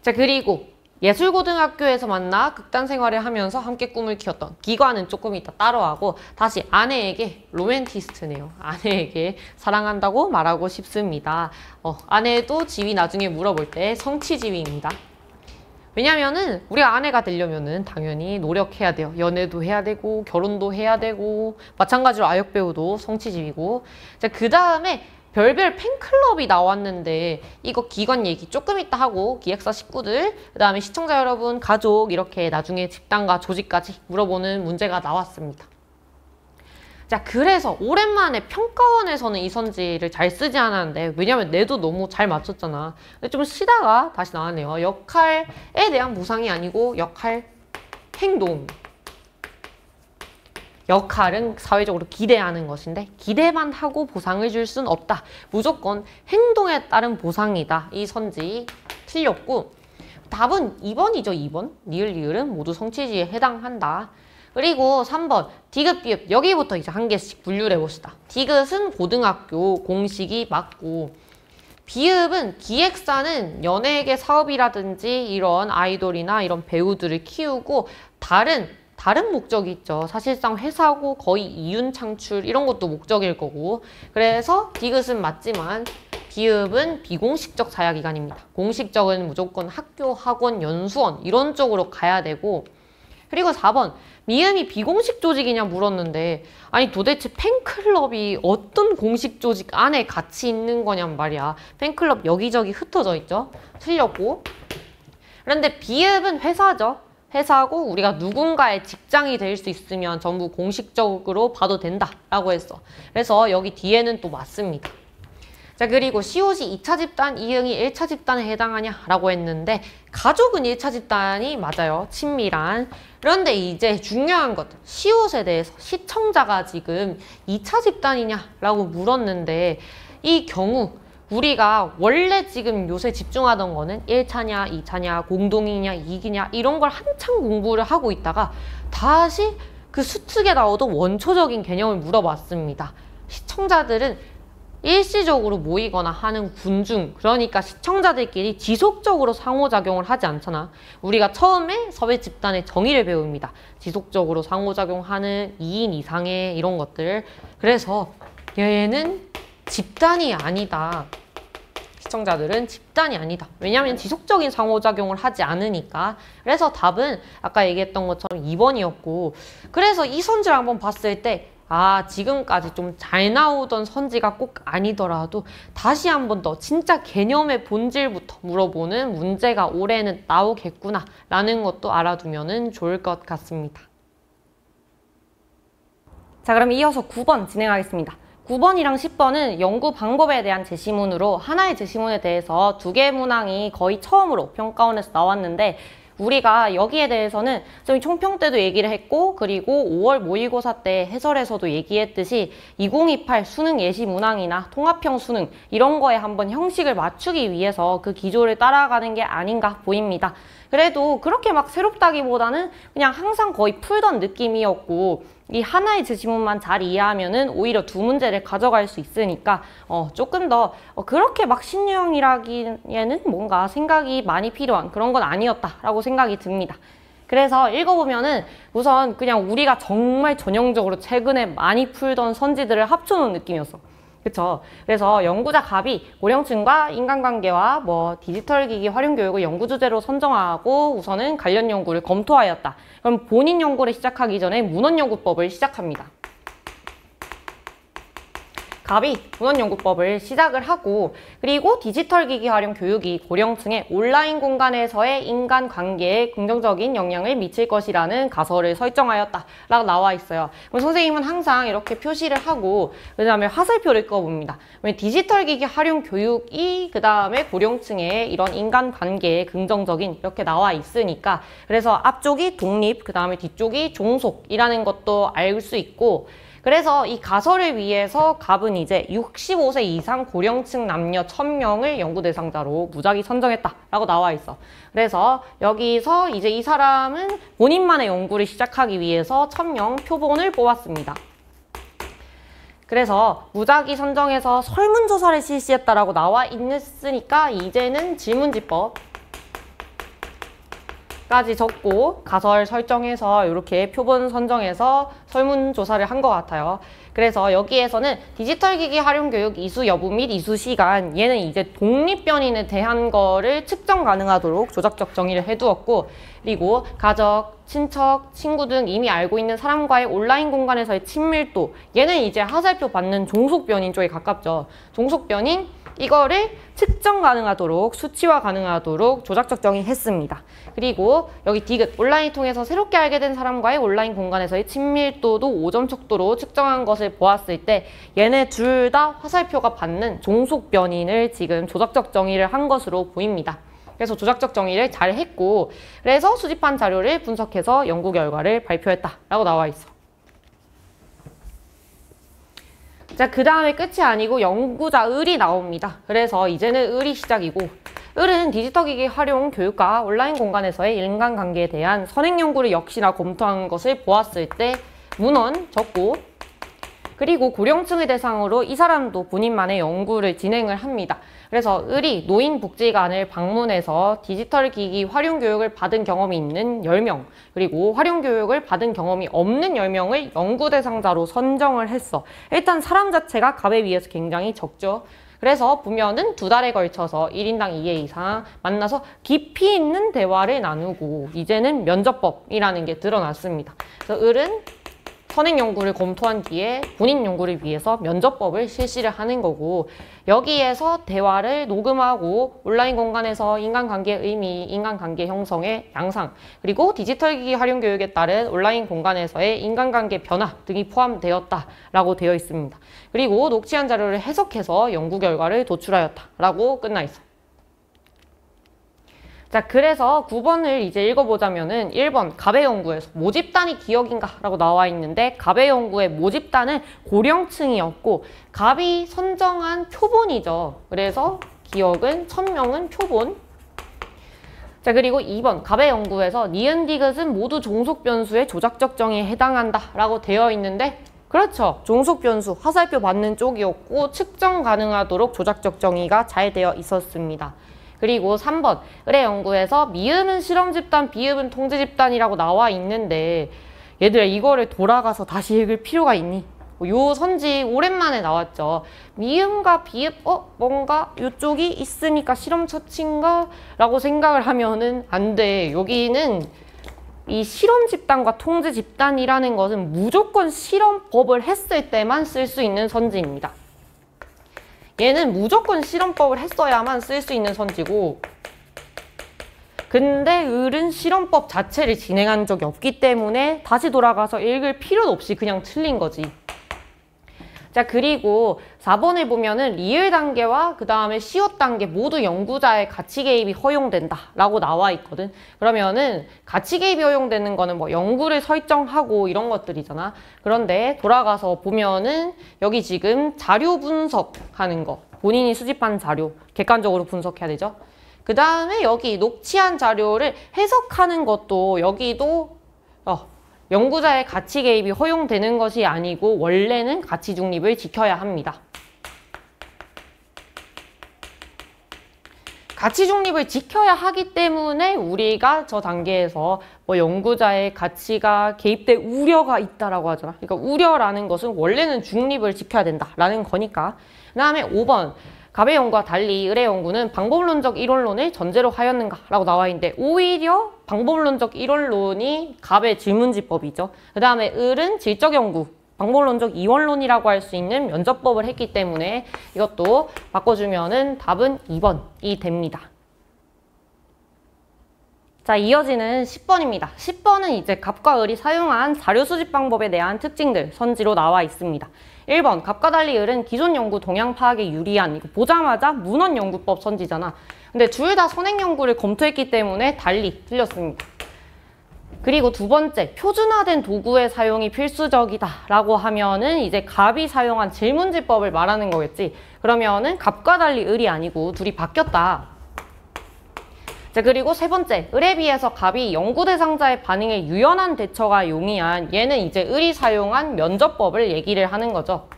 자, 그리고 예술고등학교에서 만나 극단 생활을 하면서 함께 꿈을 키웠던 기관은 조금 이따 따로 하고, 다시 아내에게 로맨티스트네요. 아내에게 사랑한다고 말하고 싶습니다. 아내도 지위 나중에 물어볼 때 성취지위입니다. 왜냐면은 우리가 아내가 되려면은 당연히 노력해야 돼요. 연애도 해야 되고 결혼도 해야 되고, 마찬가지로 아역배우도 성취지위고. 자, 그 다음에 별별 팬클럽이 나왔는데 이거 기관 얘기 조금 이따 하고, 기획사 식구들, 그 다음에 시청자 여러분, 가족, 이렇게 나중에 집단과 조직까지 물어보는 문제가 나왔습니다. 자, 그래서 오랜만에 평가원에서는 이 선지를 잘 쓰지 않았는데, 왜냐면 내도 너무 잘 맞췄잖아. 근데 좀 쉬다가 다시 나왔네요. 역할에 대한 보상이 아니고 역할 행동. 역할은 사회적으로 기대하는 것인데 기대만 하고 보상을 줄 수는 없다. 무조건 행동에 따른 보상이다. 이 선지 틀렸고, 답은 2번이죠. 2번. 니을, 리을은 모두 성취지에 해당한다. 그리고 3번 디귿, 비읍. 여기부터 이제 한 개씩 분류를 해봅시다. 디귿은 고등학교 공식이 맞고, 비읍은 기획사는 연예계 사업이라든지 이런 아이돌이나 이런 배우들을 키우고, 다른 목적이 있죠. 사실상 회사고 거의 이윤 창출 이런 것도 목적일 거고. 그래서 디귿은 맞지만 비읍은 비공식적 사야기관입니다. 공식적은 무조건 학교, 학원, 연수원 이런 쪽으로 가야 되고. 그리고 4번 미음이 비공식 조직이냐 물었는데, 아니 도대체 팬클럽이 어떤 공식 조직 안에 같이 있는 거냔 말이야. 팬클럽 여기저기 흩어져 있죠. 틀렸고. 그런데 비읍은 회사죠. 회사고 우리가 누군가의 직장이 될 수 있으면 전부 공식적으로 봐도 된다라고 했어. 그래서 여기 뒤에는 또 맞습니다. 자, 그리고 시옷이 2차 집단, 이응이 1차 집단에 해당하냐라고 했는데 가족은 1차 집단이 맞아요. 친밀한. 그런데 이제 중요한 것, 시옷에 대해서 시청자가 지금 2차 집단이냐라고 물었는데 이 경우 우리가 원래 지금 요새 집중하던 거는 1차냐, 2차냐, 공동이냐, 이기냐 이런 걸 한창 공부를 하고 있다가 다시 그 수특에 나오던 원초적인 개념을 물어봤습니다. 시청자들은 일시적으로 모이거나 하는 군중, 그러니까 시청자들끼리 지속적으로 상호작용을 하지 않잖아. 우리가 처음에 섭외 집단의 정의를 배웁니다. 지속적으로 상호작용하는 2인 이상의 이런 것들. 그래서 얘는 집단이 아니다. 시청자들은 집단이 아니다. 왜냐하면 지속적인 상호작용을 하지 않으니까. 그래서 답은 아까 얘기했던 것처럼 2번이었고, 그래서 이 선지를 한번 봤을 때 아, 지금까지 좀 잘 나오던 선지가 꼭 아니더라도 다시 한 번 더 진짜 개념의 본질부터 물어보는 문제가 올해는 나오겠구나 라는 것도 알아두면 좋을 것 같습니다. 자, 그럼 이어서 9번 진행하겠습니다. 9번이랑 10번은 연구 방법에 대한 제시문으로 하나의 제시문에 대해서 2개의 문항이 거의 처음으로 평가원에서 나왔는데 우리가 여기에 대해서는 좀 총평 때도 얘기를 했고 그리고 5월 모의고사 때 해설에서도 얘기했듯이 2028 수능 예시 문항이나 통합형 수능 이런 거에 한번 형식을 맞추기 위해서 그 기조를 따라가는 게 아닌가 보입니다. 그래도 그렇게 막 새롭다기보다는 그냥 항상 거의 풀던 느낌이었고 이 하나의 제시문만 잘 이해하면은 오히려 2문제를 가져갈 수 있으니까 조금 더 그렇게 막 신유형이라기에는 뭔가 생각이 많이 필요한 그런 건 아니었다라고 생각이 듭니다. 그래서 읽어보면은 우선 그냥 우리가 정말 전형적으로 최근에 많이 풀던 선지들을 합쳐놓은 느낌이었어. 그쵸? 그래서 연구자 갑이 고령층과 인간관계와 디지털 기기 활용 교육을 연구 주제로 선정하고 우선은 관련 연구를 검토하였다. 그럼 본인 연구를 시작하기 전에 문헌연구법을 시작합니다. 갑이 문헌연구법을 시작을 하고 그리고 디지털 기기 활용 교육이 고령층의 온라인 공간에서의 인간관계에 긍정적인 영향을 미칠 것이라는 가설을 설정하였다 라고 나와 있어요. 그럼 선생님은 항상 이렇게 표시를 하고 그 다음에 화살표를 읽어봅니다. 디지털 기기 활용 교육이 그 다음에 고령층의 이런 인간관계에 긍정적인 이렇게 나와 있으니까 그래서 앞쪽이 독립 그 다음에 뒤쪽이 종속이라는 것도 알 수 있고 그래서 이 가설을 위해서 갑은 이제 65세 이상 고령층 남녀 1000명을 연구 대상자로 무작위 선정했다라고 나와 있어. 그래서 여기서 이제 이 사람은 본인만의 연구를 시작하기 위해서 1000명 표본을 뽑았습니다. 그래서 무작위 선정해서 설문조사를 실시했다라고 나와 있으니까 이제는 질문지법 까지 적고 가설 설정해서 이렇게 표본 선정해서 설문조사를 한 것 같아요. 그래서 여기에서는 디지털 기기 활용 교육 이수 여부 및 이수 시간 얘는 이제 독립변인에 대한 거를 측정 가능하도록 조작적 정의를 해두었고 그리고 가족, 친척, 친구 등 이미 알고 있는 사람과의 온라인 공간에서의 친밀도 얘는 이제 하살표 받는 종속변인 쪽에 가깝죠. 종속변인 이거를 측정 가능하도록 수치화 가능하도록 조작적 정의했습니다. 그리고 여기 디귿 온라인 통해서 새롭게 알게 된 사람과의 온라인 공간에서의 친밀도도 5점 척도로 측정한 것을 보았을 때 얘네 둘 다 화살표가 받는 종속 변인을 지금 조작적 정의를 한 것으로 보입니다. 그래서 조작적 정의를 잘 했고 그래서 수집한 자료를 분석해서 연구 결과를 발표했다라고 나와 있어. 자, 그 다음에 끝이 아니고 연구자 을이 나옵니다. 그래서 이제는 을이 시작이고 을은 디지털 기기 활용 교육과 온라인 공간에서의 인간관계에 대한 선행 연구를 역시나 검토한 것을 보았을 때 문헌 적고 그리고 고령층을 대상으로 이 사람도 본인만의 연구를 진행을 합니다. 그래서 을이 노인복지관을 방문해서 디지털 기기 활용 교육을 받은 경험이 있는 10명 그리고 활용 교육을 받은 경험이 없는 10명을 연구 대상자로 선정을 했어. 일단 사람 자체가 갑에 비해서 굉장히 적죠. 그래서 보면은 2달에 걸쳐서 1인당 2회 이상 만나서 깊이 있는 대화를 나누고 이제는 면접법이라는 게 드러났습니다. 그래서 을은 선행 연구를 검토한 뒤에 본인 연구를 위해서 면접법을 실시를 하는 거고, 여기에서 대화를 녹음하고 온라인 공간에서 인간관계의 의미, 인간관계 형성의 양상, 그리고 디지털 기기 활용 교육에 따른 온라인 공간에서의 인간관계 변화 등이 포함되었다라고 되어 있습니다. 그리고 녹취한 자료를 해석해서 연구 결과를 도출하였다라고 끝나 있어요. 자, 그래서 9번을 이제 읽어보자면은 1번 갑의 연구에서 모집단이 기억인가? 라고 나와 있는데, 갑의 연구의 모집단은 고령층이었고 갑이 선정한 표본이죠. 그래서 기억은 1000명은 표본. 자, 그리고 2번 갑의 연구에서 니은 디귿은 모두 종속 변수의 조작적 정의에 해당한다 라고 되어 있는데, 그렇죠. 종속 변수 화살표 받는 쪽이었고 측정 가능하도록 조작적 정의가 잘 되어 있었습니다. 그리고 3번 을의 연구에서 미음은 실험 집단, 비읍은 통제 집단이라고 나와 있는데, 얘들아 이거를 돌아가서 다시 읽을 필요가 있니? 요 선지 오랜만에 나왔죠. 미음과 비읍, 뭔가 이쪽이 있으니까 실험 처치인가? 라고 생각을 하면은 안 돼. 여기는 이 실험 집단과 통제 집단이라는 것은 무조건 실험법을 했을 때만 쓸 수 있는 선지입니다. 얘는 무조건 실험법을 했어야만 쓸 수 있는 선지고, 근데 을은 실험법 자체를 진행한 적이 없기 때문에 다시 돌아가서 읽을 필요도 없이 그냥 틀린 거지. 자, 그리고 4번을 보면은 리을 단계와 그 다음에 시옷 단계 모두 연구자의 가치 개입이 허용된다 라고 나와 있거든. 그러면은 가치 개입이 허용되는 거는 뭐 연구를 설정하고 이런 것들이잖아. 그런데 돌아가서 보면은 여기 지금 자료 분석하는 거, 본인이 수집한 자료 객관적으로 분석해야 되죠. 그 다음에 여기 녹취한 자료를 해석하는 것도 여기도 연구자의 가치 개입이 허용되는 것이 아니고 원래는 가치 중립을 지켜야 합니다. 가치 중립을 지켜야 하기 때문에 우리가 저 단계에서 뭐 연구자의 가치가 개입될 우려가 있다라고 하잖아. 그러니까 우려라는 것은 원래는 중립을 지켜야 된다라는 거니까. 그 다음에 5번 갑의 연구와 달리 을의 연구는 방법론적 이론론을 전제로 하였는가? 라고 나와 있는데, 오히려 방법론적 이론론이 갑의 질문지법이죠. 그 다음에 을은 질적 연구, 방법론적 이원론이라고 할 수 있는 면접법을 했기 때문에 이것도 바꿔주면은 답은 2번이 됩니다. 자, 이어지는 10번입니다. 10번은 이제 갑과 을이 사용한 자료 수집 방법에 대한 특징들 선지로 나와 있습니다. 1번 갑과 달리 을은 기존 연구 동향 파악에 유리한, 이거 보자마자 문헌 연구법 선지잖아. 근데 둘 다 선행 연구를 검토했기 때문에 달리 틀렸습니다. 그리고 두 번째, 표준화된 도구의 사용이 필수적이다 라고 하면은 이제 갑이 사용한 질문지법을 말하는 거겠지. 그러면은 갑과 달리 을이 아니고 둘이 바뀌었다. 자, 그리고 세 번째, 을에 비해서 갑이 연구 대상자의 반응에 유연한 대처가 용이한, 얘는 이제 을이 사용한 면접법을 얘기를 하는 거죠.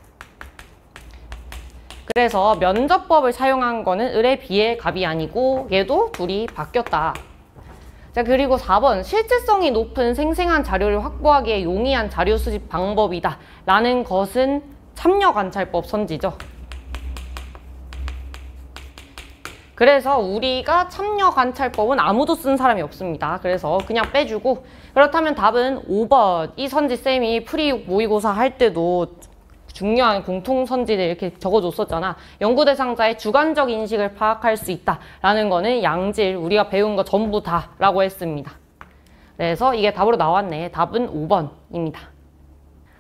그래서 면접법을 사용한 거는 을에 비해 갑이 아니고 얘도 둘이 바뀌었다. 자, 그리고 4번, 실제성이 높은 생생한 자료를 확보하기에 용이한 자료 수집 방법이다 라는 것은 참여관찰법 선지죠. 그래서 우리가 참여관찰법은 아무도 쓴 사람이 없습니다. 그래서 그냥 빼주고, 그렇다면 답은 5번. 이 선지쌤이 프리 모의고사 할 때도 중요한 공통선지를 이렇게 적어줬었잖아. 연구 대상자의 주관적 인식을 파악할 수 있다라는 거는 양질, 우리가 배운 거 전부 다라고 했습니다. 그래서 이게 답으로 나왔네. 답은 5번입니다.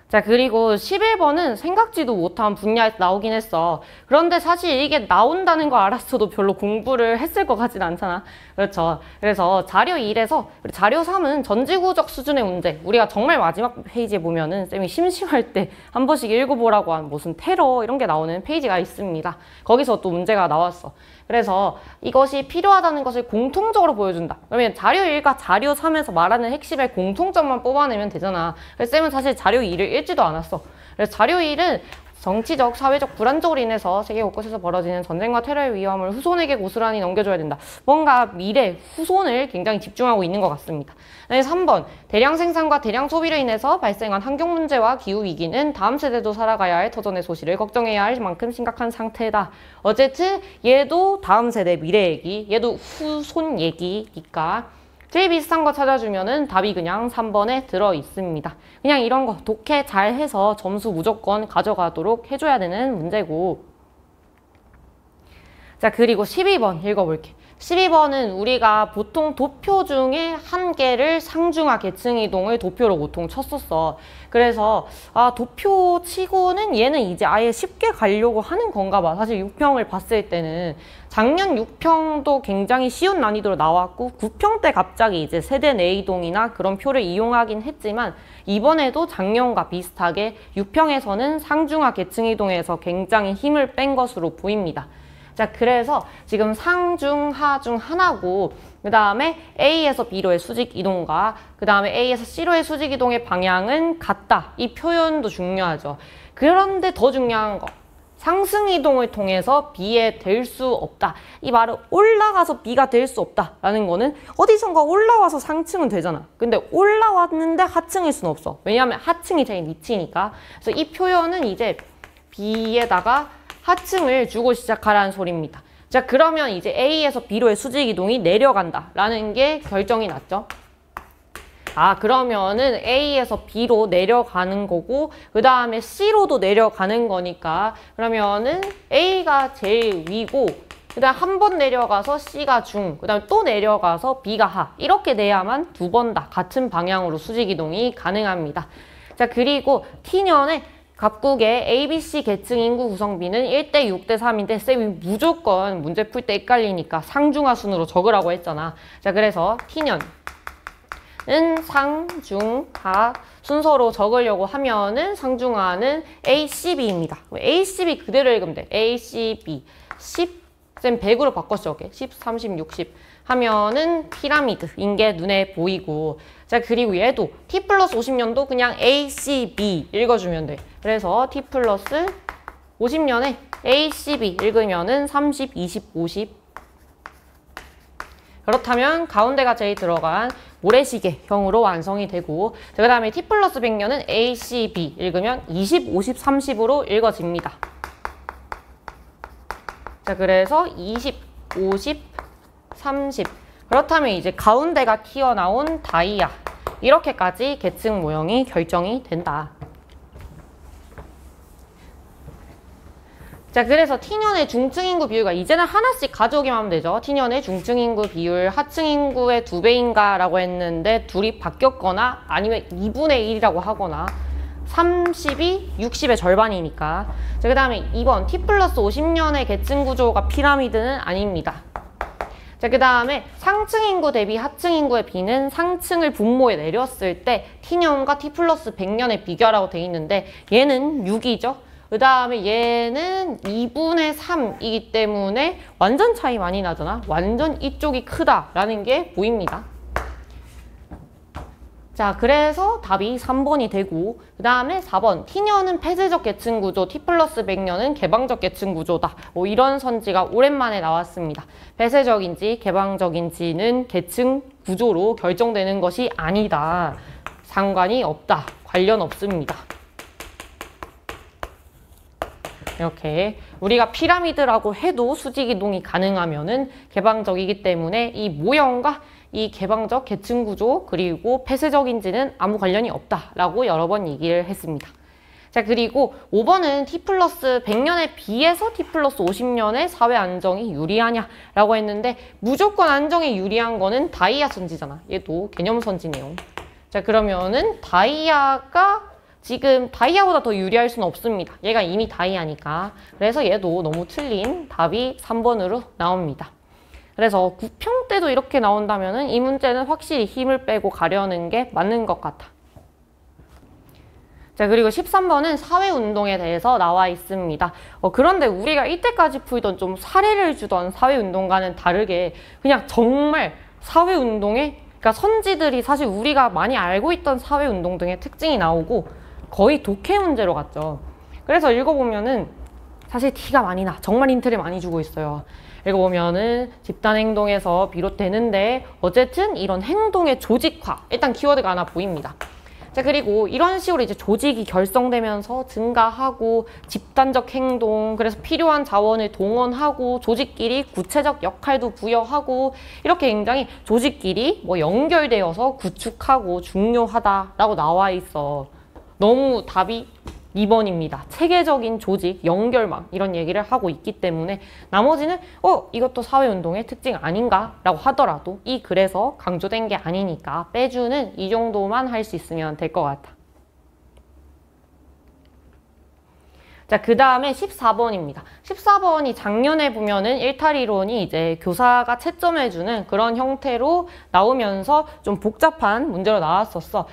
자, 그리고 11번은 생각지도 못한 분야에서 나오긴 했어. 그런데 사실 이게 나온다는 거 알았어도 별로 공부를 했을 것 같진 않잖아. 그렇죠. 그래서 자료 1에서 자료 3은 전지구적 수준의 문제. 우리가 정말 마지막 페이지에 보면은 쌤이 심심할 때 한 번씩 읽어보라고 한 무슨 테러 이런 게 나오는 페이지가 있습니다. 거기서 또 문제가 나왔어. 그래서 이것이 필요하다는 것을 공통적으로 보여준다. 그러면 자료 1과 자료 3에서 말하는 핵심의 공통점만 뽑아내면 되잖아. 그래서 쌤은 사실 자료 2를 읽지도 않았어. 그래서 자료 1은 정치적, 사회적 불안정으로 인해서 세계 곳곳에서 벌어지는 전쟁과 테러의 위험을 후손에게 고스란히 넘겨줘야 된다. 뭔가 미래, 후손을 굉장히 집중하고 있는 것 같습니다. 3번, 대량 생산과 대량 소비로 인해서 발생한 환경 문제와 기후 위기는 다음 세대도 살아가야 할 터전의 소실을 걱정해야 할 만큼 심각한 상태다. 어쨌든 얘도 다음 세대 미래 얘기, 얘도 후손 얘기니까 제일 비슷한 거 찾아주면은 답이 그냥 3번에 들어있습니다. 그냥 이런 거 독해 잘 해서 점수 무조건 가져가도록 해줘야 되는 문제고. 자, 그리고 12번 읽어볼게. 12번은 우리가 보통 도표 중에 한 개를 상중하 계층이동을 도표로 보통 쳤었어. 그래서 도표 치고는 얘는 이제 아예 쉽게 가려고 하는 건가 봐. 사실 6평을 봤을 때는 작년 6평도 굉장히 쉬운 난이도로 나왔고 9평 때 갑자기 이제 세대 내 이동이나 그런 표를 이용하긴 했지만 이번에도 작년과 비슷하게 6평에서는 상중하 계층이동에서 굉장히 힘을 뺀 것으로 보입니다. 자, 그래서 지금 상, 중, 하 중 하나고 그 다음에 A에서 B로의 수직 이동과 그 다음에 A에서 C로의 수직 이동의 방향은 같다. 이 표현도 중요하죠. 그런데 더 중요한 거. 상승 이동을 통해서 B에 될 수 없다. 이 말은 올라가서 B가 될 수 없다라는 거는 어디선가 올라와서 상층은 되잖아. 근데 올라왔는데 하층일 수는 없어. 왜냐하면 하층이 제일 위치니까. 그래서 이 표현은 이제 B에다가 하층을 주고 시작하라는 소리입니다. 자, 그러면 이제 A에서 B로의 수직 이동이 내려간다 라는 게 결정이 났죠. 그러면은 A에서 B로 내려가는 거고 그 다음에 C로도 내려가는 거니까 그러면은 A가 제일 위고 그 다음 한 번 내려가서 C가 중, 그 다음에 또 내려가서 B가 하. 이렇게 돼야만 두 번 다 같은 방향으로 수직 이동이 가능합니다. 자, 그리고 T년에 각국의 ABC 계층 인구 구성비는 1대 6대 3인데 쌤이 무조건 문제 풀 때 헷갈리니까 상중하 순으로 적으라고 했잖아. 자, 그래서 T년은 상, 중, 하 순서로 적으려고 하면은 상중하는 ACB입니다. ACB 그대로 읽으면 돼. ACB 10, 쌤 100으로 바꿔서 적게. 10, 30, 60 하면은 피라미드인 게 눈에 보이고 자, 그리고 얘도 T 플러스 50년도 그냥 ACB 읽어주면 돼. 그래서 T 플러스 50년에 ACB 읽으면은 30, 20, 50 그렇다면 가운데가 제일 들어간 모래시계형으로 완성이 되고 그 다음에 T 플러스 100년은 ACB 읽으면 20, 50, 30으로 읽어집니다. 자, 그래서 20, 50, 30 그렇다면 이제 가운데가 튀어나온 다이아 이렇게까지 계층 모형이 결정이 된다. 자, 그래서 T년의 중층인구 비율과 이제는 하나씩 가져오기만 하면 되죠. T년의 중층인구 비율 하층인구의 2배인가 라고 했는데 둘이 바뀌었거나 아니면 2분의 1이라고 하거나 30이 60의 절반이니까. 자, 그 다음에 2번 T 플러스 50년의 계층 구조가 피라미드는 아닙니다. 자, 그 다음에 상층 인구 대비 하층 인구의 비는 상층을 분모에 내렸을 때 T년과 T 플러스 100년의 비교하라고 돼 있는데 얘는 6이죠. 그 다음에 얘는 2분의 3이기 때문에 완전 차이 많이 나잖아. 완전 이쪽이 크다라는 게 보입니다. 자, 그래서 답이 3번이 되고 그 다음에 4번 T년은 폐쇄적 계층 구조, T 플러스 100년은 개방적 계층 구조다. 뭐 이런 선지가 오랜만에 나왔습니다. 폐쇄적인지 개방적인지는 계층 구조로 결정되는 것이 아니다. 상관이 없다. 관련 없습니다. 이렇게 우리가 피라미드라고 해도 수직 이동이 가능하면은 개방적이기 때문에 이 모형과 이 개방적 계층 구조 그리고 폐쇄적인지는 아무 관련이 없다라고 여러 번 얘기를 했습니다. 자, 그리고 5번은 T 플러스 100년에 비해서 T 플러스 50년의 사회 안정이 유리하냐라고 했는데 무조건 안정이 유리한 거는 다이아 선지잖아. 얘도 개념 선지네요. 자, 그러면은 다이아가 지금 다이아보다 더 유리할 수는 없습니다. 얘가 이미 다이아니까. 그래서 얘도 너무 틀린 답이 3번으로 나옵니다. 그래서 9평 때도 이렇게 나온다면 이 문제는 확실히 힘을 빼고 가려는 게 맞는 것 같아. 자, 그리고 13번은 사회운동에 대해서 나와 있습니다. 그런데 우리가 이때까지 풀던 좀 사례를 주던 사회운동과는 다르게 그냥 정말 사회운동에 그러니까 선지들이 사실 우리가 많이 알고 있던 사회운동 등의 특징이 나오고 거의 독해 문제로 갔죠. 그래서 읽어보면은 사실 티가 많이 나. 정말 힌트를 많이 주고 있어요. 읽어보면은 집단 행동에서 비롯되는데 어쨌든 이런 행동의 조직화. 일단 키워드가 하나 보입니다. 자, 그리고 이런 식으로 이제 조직이 결성되면서 증가하고 집단적 행동, 그래서 필요한 자원을 동원하고 조직끼리 구체적 역할도 부여하고 이렇게 굉장히 조직끼리 뭐 연결되어서 구축하고 중요하다라고 나와 있어. 너무 답이 2번입니다. 체계적인 조직, 연결망 이런 얘기를 하고 있기 때문에 나머지는 이것도 사회운동의 특징 아닌가? 라고 하더라도 이 글에서 강조된 게 아니니까 빼주는 이 정도만 할 수 있으면 될 것 같아. 자, 그 다음에 14번입니다. 14번이 작년에 보면은 일탈이론이 이제 교사가 채점해주는 그런 형태로 나오면서 좀 복잡한 문제로 나왔었어.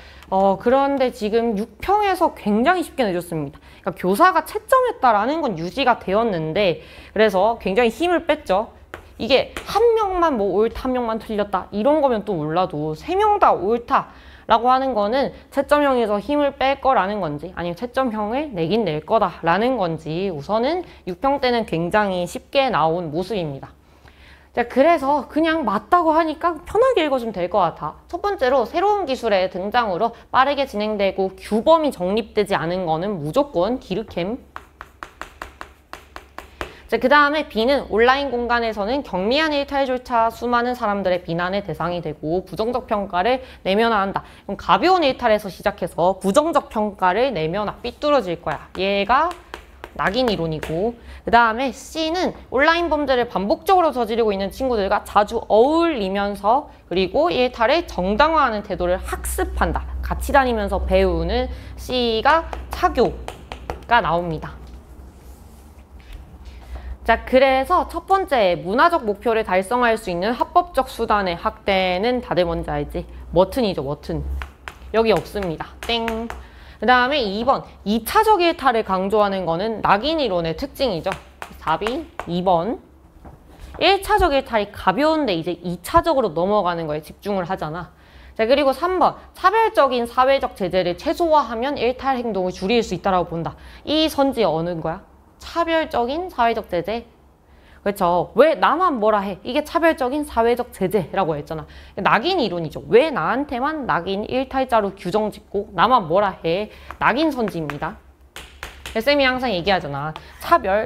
그런데 지금 6평에서 굉장히 쉽게 내줬습니다. 그러니까 교사가 채점했다라는 건 유지가 되었는데, 그래서 굉장히 힘을 뺐죠. 이게 한 명만 뭐 옳다, 한 명만 틀렸다 이런 거면 또 몰라도 3명 다 옳다 라고 하는 거는 채점형에서 힘을 뺄 거라는 건지 아니면 채점형을 내긴 낼 거다라는 건지 우선은 6평 때는 굉장히 쉽게 나온 모습입니다. 자, 그래서 그냥 맞다고 하니까 편하게 읽어주면 될 것 같아. 첫 번째로 새로운 기술의 등장으로 빠르게 진행되고 규범이 정립되지 않은 거는 무조건 디르켐. 그 다음에 B는 온라인 공간에서는 경미한 일탈조차 수많은 사람들의 비난의 대상이 되고 부정적 평가를 내면화 한다. 그럼 가벼운 일탈에서 시작해서 부정적 평가를 내면화, 삐뚤어질 거야. 얘가 낙인 이론이고, 그 다음에 C는 온라인 범죄를 반복적으로 저지르고 있는 친구들과 자주 어울리면서 그리고 일탈을 정당화하는 태도를 학습한다. 같이 다니면서 배우는 C가 차교가 나옵니다. 자, 그래서 첫 번째 문화적 목표를 달성할 수 있는 합법적 수단의 학대는 다들 뭔지 알지? 머튼이죠, 머튼. 여기 없습니다. 땡. 그 다음에 2번 2차적 일탈을 강조하는 거는 낙인 이론의 특징이죠. 답이 2번. 1차적 일탈이 가벼운데 이제 2차적으로 넘어가는 거에 집중을 하잖아. 자, 그리고 3번 차별적인 사회적 제재를 최소화하면 일탈 행동을 줄일 수 있다고 본다. 이 선지 어느 거야? 차별적인 사회적 제재. 그렇죠. 왜 나만 뭐라 해? 이게 차별적인 사회적 제재라고 했잖아. 낙인 이론이죠. 왜 나한테만 낙인 일탈자로 규정 짓고 나만 뭐라 해? 낙인 선지입니다. 쌤이 항상 얘기하잖아.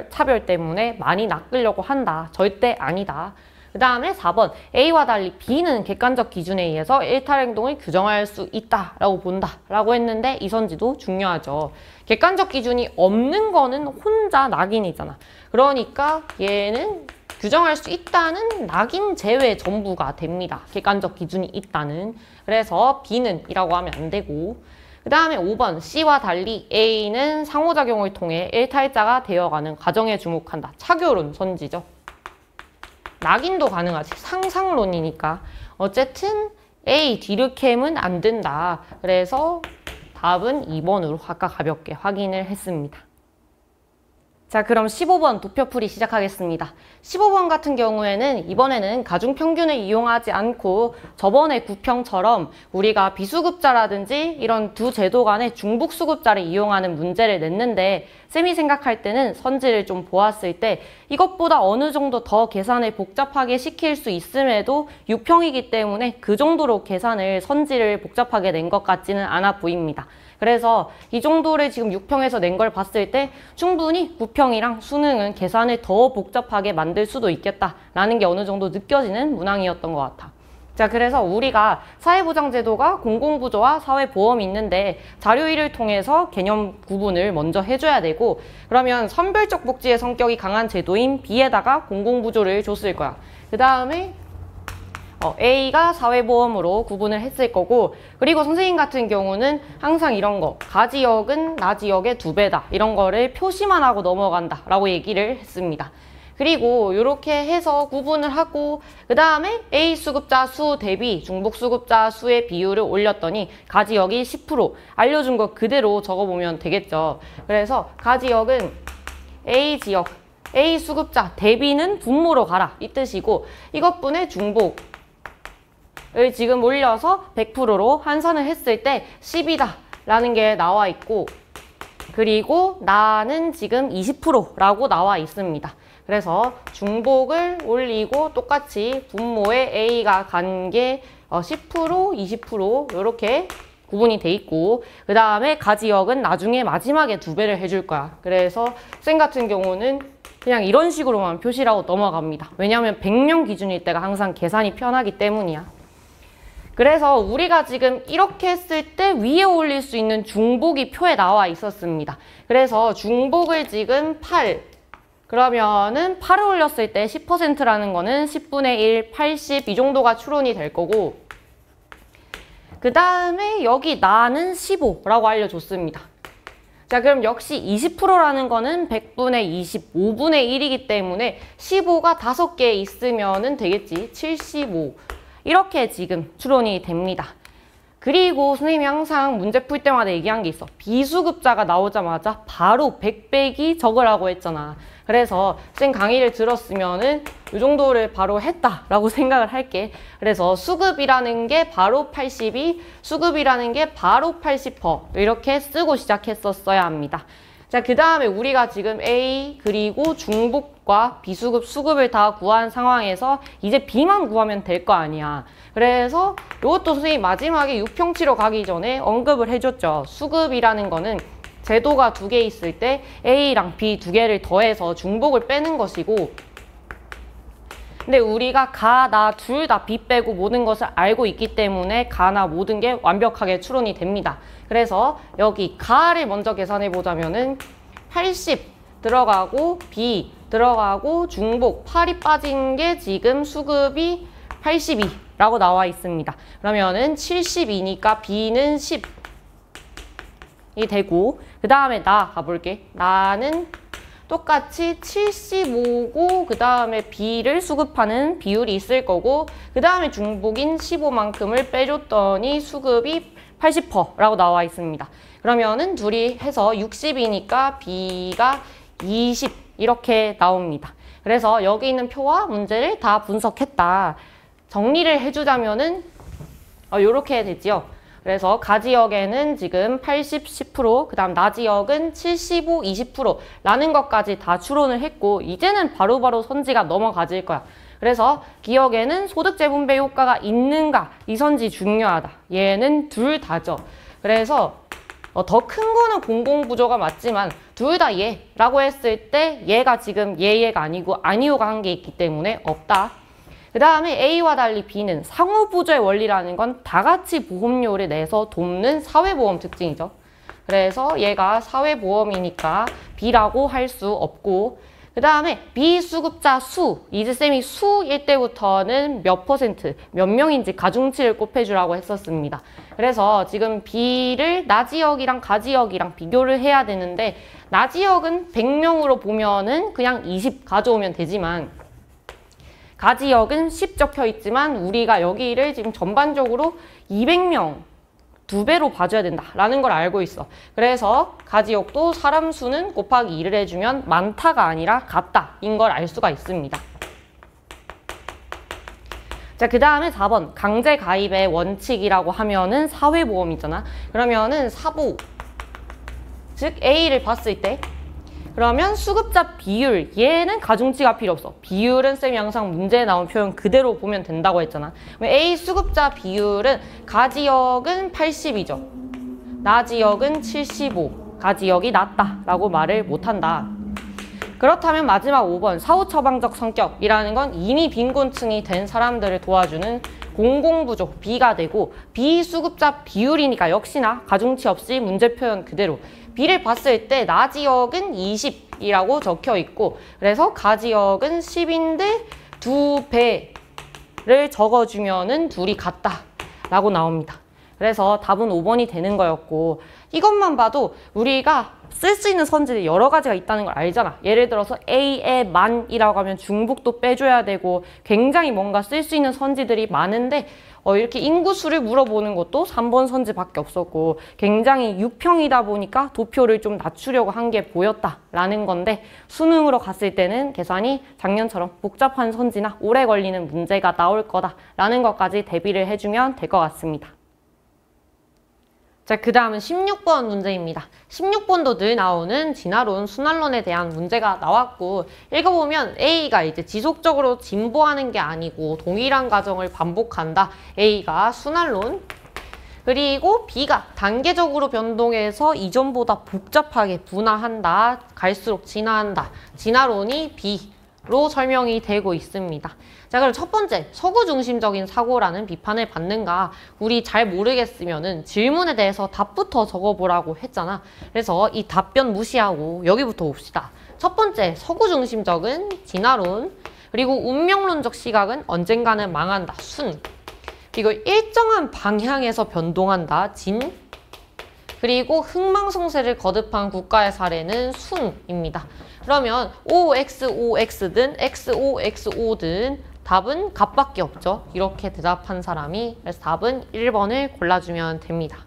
차별 때문에 많이 낚으려고 한다. 절대 아니다. 그 다음에 4번 A와 달리 B는 객관적 기준에 의해서 일탈 행동을 규정할 수 있다라고 본다라고 했는데 이 선지도 중요하죠. 객관적 기준이 없는 거는 혼자 낙인이잖아. 그러니까 얘는 규정할 수 있다는 낙인 제외 전부가 됩니다. 객관적 기준이 있다는. 그래서 B는 이라고 하면 안 되고, 그 다음에 5번 C와 달리 A는 상호작용을 통해 일탈자가 되어가는 과정에 주목한다. 차교론 선지죠. 낙인도 가능하지. 상상론이니까. 어쨌든 A, 디르켐은 안 된다. 그래서 답은 2번으로 아까 가볍게 확인을 했습니다. 자, 그럼 15번 도표풀이 시작하겠습니다. 15번 같은 경우에는 이번에는 가중평균을 이용하지 않고 저번에 9평처럼 우리가 비수급자라든지 이런 두 제도 간의 중복수급자를 이용하는 문제를 냈는데 쌤이 생각할 때는 선지를 좀 보았을 때 이것보다 어느 정도 더 계산을 복잡하게 시킬 수 있음에도 6평이기 때문에 그 정도로 계산을 선지를 복잡하게 낸 것 같지는 않아 보입니다. 그래서 이 정도를 지금 6평에서 낸 걸 봤을 때 충분히 9평이랑 수능은 계산을 더 복잡하게 만들 수도 있겠다라는 게 어느 정도 느껴지는 문항이었던 것 같아. 자, 그래서 우리가 사회보장제도가 공공부조와 사회보험이 있는데 자료일을 통해서 개념 구분을 먼저 해줘야 되고, 그러면 선별적 복지의 성격이 강한 제도인 B에다가 공공부조를 줬을 거야. 그 다음에 A가 사회보험으로 구분을 했을 거고, 그리고 선생님 같은 경우는 항상 이런 거 가지역은 나지역의 2배다 이런 거를 표시만 하고 넘어간다 라고 얘기를 했습니다. 그리고 이렇게 해서 구분을 하고 그 다음에 A 수급자 수 대비 중복 수급자 수의 비율을 올렸더니 가지역이 10% 알려준 거 그대로 적어보면 되겠죠. 그래서 가지역은 A 지역 A 수급자 대비는 분모로 가라 이 뜻이고, 이것분의 중복 을 지금 올려서 100%로 환산을 했을 때 10이다 라는 게 나와 있고, 그리고 나는 지금 20%라고 나와 있습니다. 그래서 중복을 올리고 똑같이 분모에 A가 간 게 10%, 20% 이렇게 구분이 돼 있고, 그 다음에 가지역은 나중에 마지막에 2배를 해줄 거야. 그래서 쌤 같은 경우는 그냥 이런 식으로만 표시를 하고 넘어갑니다. 왜냐하면 100명 기준일 때가 항상 계산이 편하기 때문이야. 그래서 우리가 지금 이렇게 했을 때 위에 올릴 수 있는 중복이 표에 나와 있었습니다. 그래서 중복을 지금 8, 그러면은 8을 올렸을 때 10%라는 거는 10분의 1, 80 이 정도가 추론이 될 거고, 그 다음에 여기 나는 15라고 알려줬습니다. 자, 그럼 역시 20%라는 거는 100분의 25분의 1이기 때문에 15가 5개 있으면은 되겠지. 75. 이렇게 지금 추론이 됩니다. 그리고 선생님이 항상 문제 풀 때마다 얘기한 게 있어. 비수급자가 나오자마자 바로 100 빼기 적으라고 했잖아. 그래서 쌤 강의를 들었으면은 이 정도를 바로 했다라고 생각을 할게. 그래서 수급이라는 게 바로 82, 수급이라는 게 바로 80% 이렇게 쓰고 시작했었어야 합니다. 자, 그 다음에 우리가 지금 A 그리고 중복과 비수급, 수급을 다 구한 상황에서 이제 B만 구하면 될 거 아니야. 그래서 이것도 선생님 마지막에 유평치로 가기 전에 언급을 해줬죠. 수급이라는 거는 제도가 2개 있을 때 A랑 B 2개를 더해서 중복을 빼는 것이고, 근데 우리가 가, 나 둘 다 B 빼고 모든 것을 알고 있기 때문에 가나 모든 게 완벽하게 추론이 됩니다. 그래서 여기 가를 먼저 계산해 보자면은 80 들어가고 B 들어가고 중복 8이 빠진 게 지금 수급이 82라고 나와 있습니다. 그러면은 72니까 B는 10이 되고, 그 다음에 나 가볼게. 나는 똑같이 75고 그 다음에 B를 수급하는 비율이 있을 거고, 그 다음에 중복인 15만큼을 빼줬더니 수급이 80%라고 나와 있습니다. 그러면은 둘이 해서 60이니까 B가 20 이렇게 나옵니다. 그래서 여기 있는 표와 문제를 다 분석했다. 정리를 해주자면은 요렇게 되지요. 그래서 가지역에는 지금 80, 10%, 그 다음 나지역은 75, 20%라는 것까지 다 추론을 했고, 이제는 바로바로 선지가 넘어가질 거야. 그래서 기역에는 소득 재분배 효과가 있는가, 이 선지 중요하다. 얘는 둘 다죠. 그래서 더 큰 거는 공공부조가 맞지만 둘 다 얘라고 했을 때 얘가 지금 얘가 아니고 아니오가 한 게 있기 때문에 없다. 그 다음에 A와 달리 B는 상호부조의 원리라는 건 다 같이 보험료를 내서 돕는 사회보험 특징이죠. 그래서 얘가 사회보험이니까 B라고 할 수 없고, 그 다음에 비수급자 수, 이즈쌤이 수일 때부터는 몇 %, 몇 명인지 가중치를 곱해주라고 했었습니다. 그래서 지금 B를 나지역이랑 가지역이랑 비교를 해야 되는데, 나지역은 100명으로 보면은 그냥 20 가져오면 되지만, 가지역은 10 적혀 있지만 우리가 여기를 지금 전반적으로 200명 2배로 봐줘야 된다라는 걸 알고 있어. 그래서 가지역도 사람 수는 곱하기 2를 해주면 많다가 아니라 같다인 걸 알 수가 있습니다. 자, 그 다음에 4번 강제 가입의 원칙이라고 하면은 사회보험이잖아. 그러면은 사보, 즉 A를 봤을 때 그러면 수급자 비율, 얘는 가중치가 필요 없어. 비율은 쌤이 항상 문제에 나온 표현 그대로 보면 된다고 했잖아. A 수급자 비율은 가지역은 80이죠. 나지역은 75. 가지역이 낮다라고 말을 못한다. 그렇다면 마지막 5번 사후처방적 성격이라는 건 이미 빈곤층이 된 사람들을 도와주는 공공부조 B가 되고, 비수급자 비율이니까 역시나 가중치 없이 문제 표현 그대로. B를 봤을 때 나지역은 20이라고 적혀 있고, 그래서 가지역은 10인데 2배를 적어주면은 둘이 같다라고 나옵니다. 그래서 답은 5번이 되는 거였고, 이것만 봐도 우리가 쓸 수 있는 선지들이 여러 가지가 있다는 걸 알잖아. 예를 들어서 A의 만이라고 하면 중복도 빼줘야 되고 굉장히 뭔가 쓸 수 있는 선지들이 많은데, 이렇게 인구수를 물어보는 것도 3번 선지밖에 없었고 굉장히 유평이다 보니까 도표를 좀 낮추려고 한 게 보였다라는 건데, 수능으로 갔을 때는 계산이 작년처럼 복잡한 선지나 오래 걸리는 문제가 나올 거다라는 것까지 대비를 해주면 될 것 같습니다. 자, 그 다음은 16번 문제입니다. 16번도 늘 나오는 진화론, 순환론에 대한 문제가 나왔고, 읽어보면 A가 이제 지속적으로 진보하는 게 아니고 동일한 과정을 반복한다. A가 순환론. 그 그리고 B가 단계적으로 변동해서 이전보다 복잡하게 분화한다, 갈수록 진화한다. 진화론이 B로 설명이 되고 있습니다. 자, 그럼 첫 번째, 서구 중심적인 사고라는 비판을 받는가? 우리 잘 모르겠으면은 질문에 대해서 답부터 적어보라고 했잖아. 그래서 이 답변 무시하고 여기부터 봅시다. 첫 번째, 서구 중심적은 진화론. 그리고 운명론적 시각은 언젠가는 망한다, 순. 그리고 일정한 방향에서 변동한다, 진. 그리고 흥망성쇠를 거듭한 국가의 사례는 순입니다. 그러면 OXOX든 XOXO든 답은 값밖에 없죠. 이렇게 대답한 사람이. 그래서 답은 1번을 골라주면 됩니다.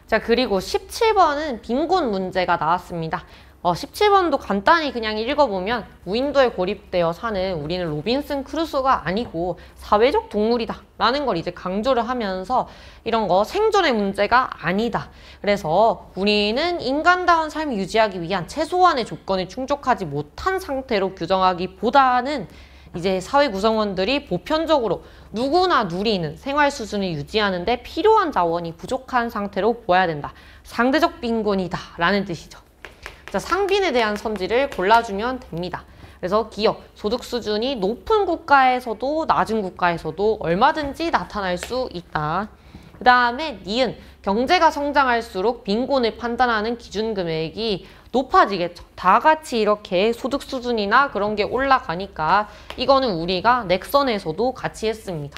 자, 그리고 17번은 빈곤 문제가 나왔습니다. 17번도 간단히 그냥 읽어보면 무인도에 고립되어 사는 우리는 로빈슨 크루소가 아니고 사회적 동물이다 라는 걸 이제 강조를 하면서 이런 거 생존의 문제가 아니다. 그래서 우리는 인간다운 삶을 유지하기 위한 최소한의 조건을 충족하지 못한 상태로 규정하기보다는 이제 사회 구성원들이 보편적으로 누구나 누리는 생활 수준을 유지하는 데 필요한 자원이 부족한 상태로 보아야 된다. 상대적 빈곤이다 라는 뜻이죠. 자, 상빈에 대한 선지를 골라주면 됩니다. 그래서 기업, 소득 수준이 높은 국가에서도 낮은 국가에서도 얼마든지 나타날 수 있다. 그 다음에 니은, 경제가 성장할수록 빈곤을 판단하는 기준 금액이 높아지겠죠. 다 같이 이렇게 소득 수준이나 그런 게 올라가니까 이거는 우리가 넥선에서도 같이 했습니다.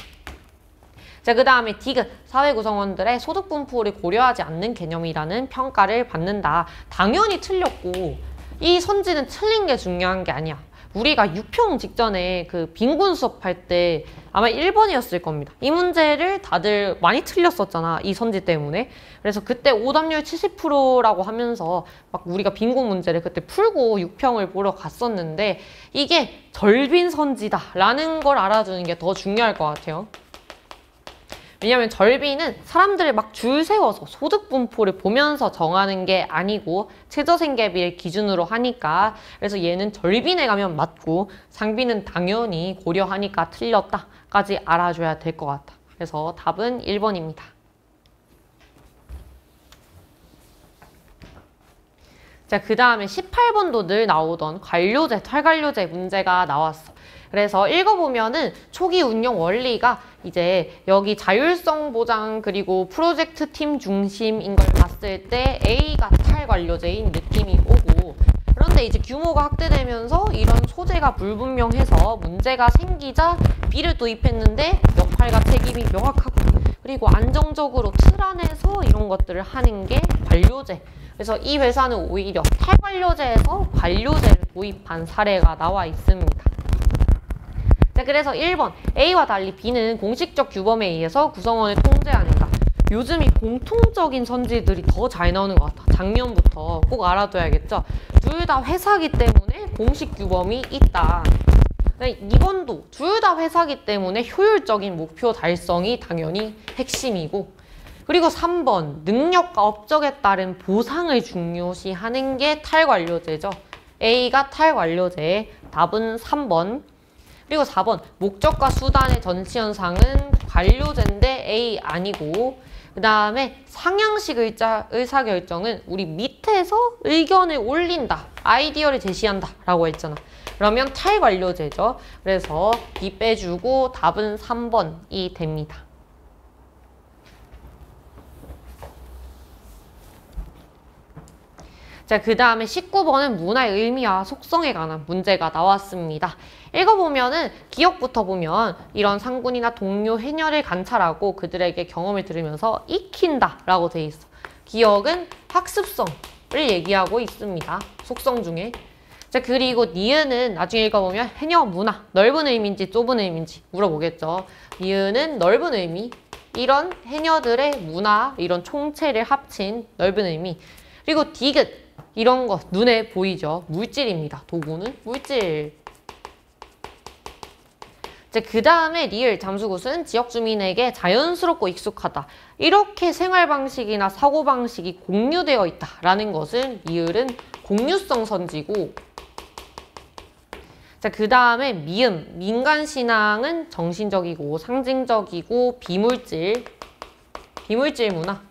자, 그 다음에 디귿, 사회 구성원들의 소득 분포를 고려하지 않는 개념이라는 평가를 받는다. 당연히 틀렸고 이 선지는 틀린 게 중요한 게 아니야. 우리가 6평 직전에 그 빈곤 수업할 때 아마 1번이었을 겁니다. 이 문제를 다들 많이 틀렸었잖아. 이 선지 때문에. 그래서 그때 오답률 70%라고 하면서 막 우리가 빈곤 문제를 그때 풀고 6평을 보러 갔었는데 이게 절빈 선지다 라는 걸 알아주는 게 더 중요할 것 같아요. 왜냐면 절빈은 사람들을 막 줄 세워서 소득 분포를 보면서 정하는 게 아니고 최저생계비를 기준으로 하니까 그래서 얘는 절빈에 가면 맞고 상빈은 당연히 고려하니까 틀렸다까지 알아줘야 될 것 같다. 그래서 답은 1번입니다. 자, 그 다음에 18번도 늘 나오던 관료제, 탈관료제 문제가 나왔어. 그래서 읽어보면은 초기 운영 원리가 이제 여기 자율성 보장 그리고 프로젝트 팀 중심인 걸 봤을 때 A가 탈관료제인 느낌이 오고 그런데 이제 규모가 확대되면서 이런 소재가 불분명해서 문제가 생기자 B를 도입했는데 역할과 책임이 명확하고 그리고 안정적으로 틀 안에서 이런 것들을 하는 게 관료제. 그래서 이 회사는 오히려 탈관료제에서 관료제를 도입한 사례가 나와 있습니다. 자, 그래서 1번 A와 달리 B는 공식적 규범에 의해서 구성원을 통제하는가. 요즘 이 공통적인 선지들이 더 잘 나오는 것 같아. 작년부터 꼭 알아둬야겠죠. 둘 다 회사기 때문에 공식 규범이 있다. 2번도 둘 다 회사기 때문에 효율적인 목표 달성이 당연히 핵심이고 그리고 3번 능력과 업적에 따른 보상을 중요시하는 게 탈관료제죠. A가 탈관료제, 답은 3번. 그리고 4번 목적과 수단의 전치현상은 관료제인데 A 아니고 그 다음에 상향식 의사결정은 우리 밑에서 의견을 올린다, 아이디어를 제시한다 라고 했잖아. 그러면 탈관료제죠. 그래서 B 빼주고 답은 3번이 됩니다. 자, 그 다음에 19번은 문화의 의미와 속성에 관한 문제가 나왔습니다. 읽어보면은 기억부터 보면 이런 상군이나 동료 해녀를 관찰하고 그들에게 경험을 들으면서 익힌다 라고 돼 있어. 기억은 학습성을 얘기하고 있습니다. 속성 중에. 자, 그리고 니은은 나중에 읽어보면 해녀 문화, 넓은 의미인지 좁은 의미인지 물어보겠죠. 니은은 넓은 의미, 이런 해녀들의 문화, 이런 총체를 합친 넓은 의미. 그리고 디귿, 이런 거 눈에 보이죠? 물질입니다. 도구는 물질. 그 다음에 리을, 잠수굿은 지역 주민에게 자연스럽고 익숙하다. 이렇게 생활 방식이나 사고 방식이 공유되어 있다라는 것은 리을은 공유성 선지고 자, 그 다음에 미음. 민간신앙은 정신적이고 상징적이고 비물질 문화.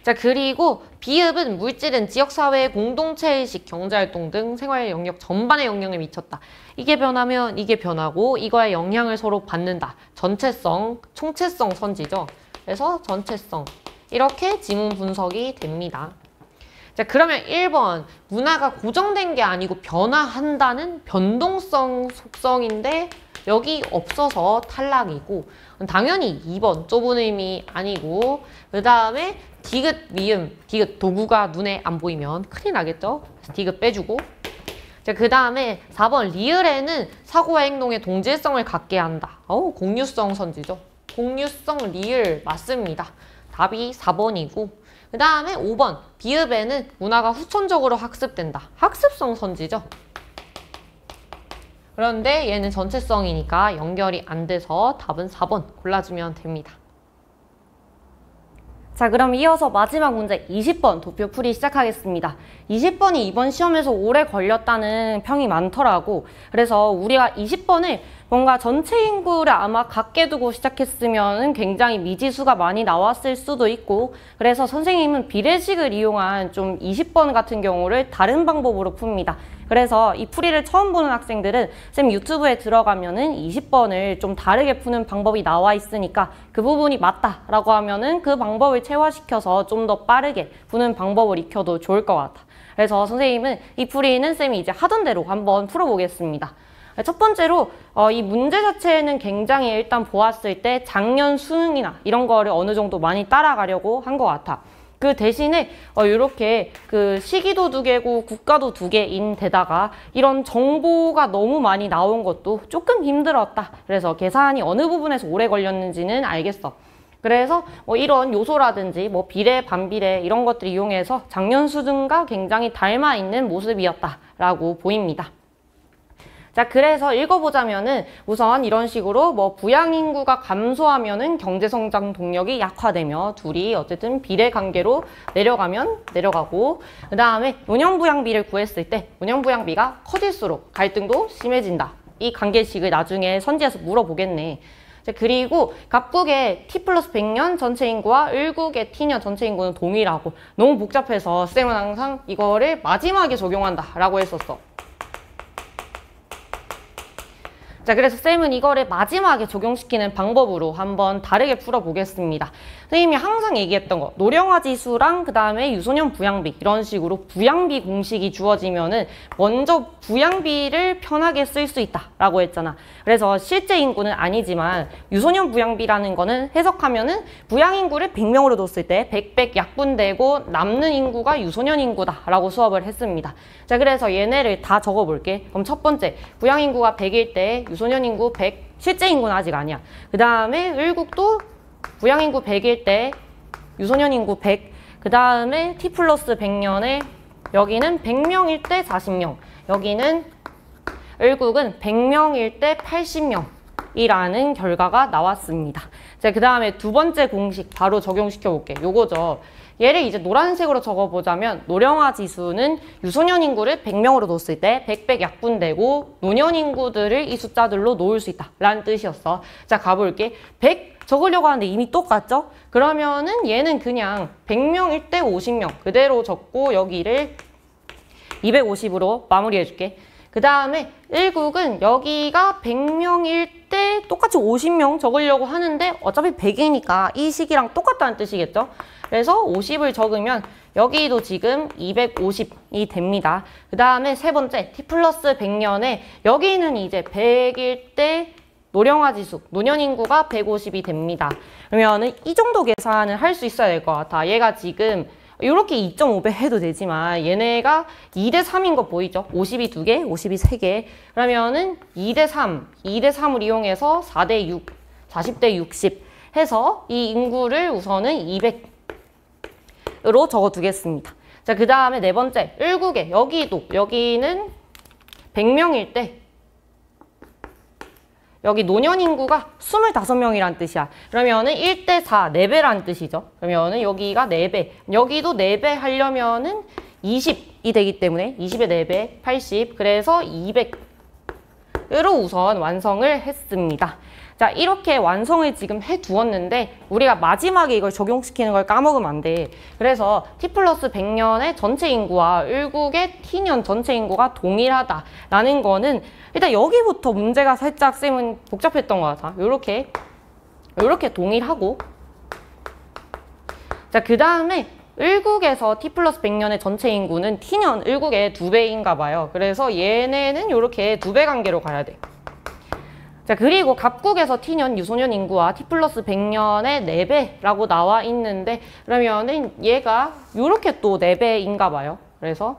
자, 그리고 비읍은 물질은 지역사회의 공동체의식, 경제활동 등 생활 영역 전반에 영향을 미쳤다. 이게 변하면 이게 변하고 이거에 영향을 서로 받는다. 전체성, 총체성 선지죠. 그래서 전체성. 이렇게 지문 분석이 됩니다. 자, 그러면 1번 문화가 고정된 게 아니고 변화한다는 변동성 속성인데 여기 없어서 탈락이고, 당연히 2번 좁은 의미 아니고, 그 다음에 디귿, 미음, 디귿 도구가 눈에 안 보이면 큰일 나겠죠? 디귿 빼주고. 자, 그 다음에 4번 리을에는 사고와 행동의 동질성을 갖게 한다. 공유성 선지죠. 공유성 리을 맞습니다. 답이 4번이고, 그 다음에 5번 비읍에는 문화가 후천적으로 학습된다. 학습성 선지죠. 그런데 얘는 전체성이니까 연결이 안 돼서 답은 4번 골라주면 됩니다. 자, 그럼 이어서 마지막 문제 20번 도표 풀이 시작하겠습니다. 20번이 이번 시험에서 오래 걸렸다는 평이 많더라고. 그래서 우리가 20번을 뭔가 전체 인구를 아마 갖게 두고 시작했으면 굉장히 미지수가 많이 나왔을 수도 있고, 그래서 선생님은 비례식을 이용한 좀 20번 같은 경우를 다른 방법으로 풉니다. 그래서 이 풀이를 처음 보는 학생들은 쌤 유튜브에 들어가면은 20번을 좀 다르게 푸는 방법이 나와 있으니까 그 부분이 맞다라고 하면은 그 방법을 체화시켜서 좀 더 빠르게 푸는 방법을 익혀도 좋을 것 같아. 그래서 선생님은 이 풀이는 쌤이 이제 하던 대로 한번 풀어보겠습니다. 첫 번째로 이 문제 자체는 굉장히 일단 보았을 때 작년 수능이나 이런 거를 어느 정도 많이 따라가려고 한 것 같아. 그 대신에 이렇게 그 시기도 2개고 국가도 2개인 데다가 이런 정보가 너무 많이 나온 것도 조금 힘들었다. 그래서 계산이 어느 부분에서 오래 걸렸는지는 알겠어. 그래서 이런 요소라든지 비례, 반비례 이런 것들 이용해서 작년 수능과 굉장히 닮아 있는 모습이었다라고 보입니다. 자, 그래서 읽어보자면은 우선 이런 식으로 부양인구가 감소하면은 경제성장 동력이 약화되며 둘이 어쨌든 비례 관계로 내려가면 내려가고, 그 다음에 노년부양비를 구했을 때 노년부양비가 커질수록 갈등도 심해진다. 이 관계식을 나중에 선지에서 물어보겠네. 자, 그리고 각국의 T 플러스 100년 전체 인구와 을국의 T년 전체 인구는 동일하고, 너무 복잡해서 쌤은 항상 이거를 마지막에 적용한다 라고 했었어. 자, 그래서 쌤은 이거를 마지막에 적용시키는 방법으로 한번 다르게 풀어보겠습니다. 선생님이 항상 얘기했던 거, 노령화 지수랑 그 다음에 유소년 부양비 이런 식으로 부양비 공식이 주어지면은 먼저 부양비를 편하게 쓸 수 있다라고 했잖아. 그래서 실제 인구는 아니지만 유소년 부양비라는 거는 해석하면은 부양인구를 100명으로 뒀을 때 100 약분되고 남는 인구가 유소년 인구다라고 수업을 했습니다. 자, 그래서 얘네를 다 적어볼게. 그럼 첫 번째, 부양인구가 100일 때 유소년 인구 100, 실제 인구는 아직 아니야. 그 다음에 을국도 부양인구 100일 때 유소년 인구 100, 그 다음에 T 플러스 100년에 여기는 100명일 때 40명, 여기는 을국은 100명일 때 80명이라는 결과가 나왔습니다. 자, 그 다음에 두 번째 공식 바로 적용시켜 볼게. 요거죠. 얘를 이제 노란색으로 적어보자면 노령화 지수는 유소년 인구를 100명으로 뒀을 때 100 약분되고 노년 인구들을 이 숫자들로 놓을 수 있다 라는 뜻이었어. 자, 가볼게. 100 적으려고 하는데 이미 똑같죠? 그러면은 얘는 그냥 100명일 때 50명 그대로 적고 여기를 250으로 마무리해줄게. 그 다음에 을국은 여기가 100명일 때 똑같이 50명 적으려고 하는데 어차피 100이니까 이 식이랑 똑같다는 뜻이겠죠? 그래서 50을 적으면 여기도 지금 250이 됩니다. 그 다음에 세 번째 T 플러스 100년에 여기는 이제 100일 때 노령화 지수, 노년 인구가 150이 됩니다. 그러면은 이 정도 계산을 할 수 있어야 될 것 같아. 얘가 지금 이렇게 2.5배 해도 되지만 얘네가 2대 3인 거 보이죠? 50이 2개, 50이 3개. 그러면은 2대 3, 2대 3을 이용해서 4대 6, 40대 60 해서 이 인구를 우선은 200으로 적어두겠습니다. 자, 그 다음에 네 번째, 을국에 여기는 100명일 때 여기 노년 인구가 25명이란 뜻이야. 그러면은 1대 4, 4배란 뜻이죠. 그러면은 여기가 4배. 여기도 4배 하려면은 20이 되기 때문에 20의 4배, 80. 그래서 으로 우선 완성을 했습니다. 자, 이렇게 완성을 지금 해두었는데 우리가 마지막에 이걸 적용시키는 걸 까먹으면 안 돼. 그래서 t 플러스 100년의 전체 인구와 을국의 t년 전체 인구가 동일하다라는 거는 일단 여기부터 문제가 살짝 쌤은 복잡했던 것 같아. 요렇게 동일하고, 자, 그 다음에 을국에서 t 플러스 100년의 전체 인구는 t년 을국의 2배인가 봐요. 그래서 얘네는 이렇게 2배 관계로 가야 돼. 자, 그리고 갑국에서 t년 유소년 인구와 t 플러스 100년의 4배라고 나와 있는데 그러면은 얘가 이렇게 또 4배인가 봐요. 그래서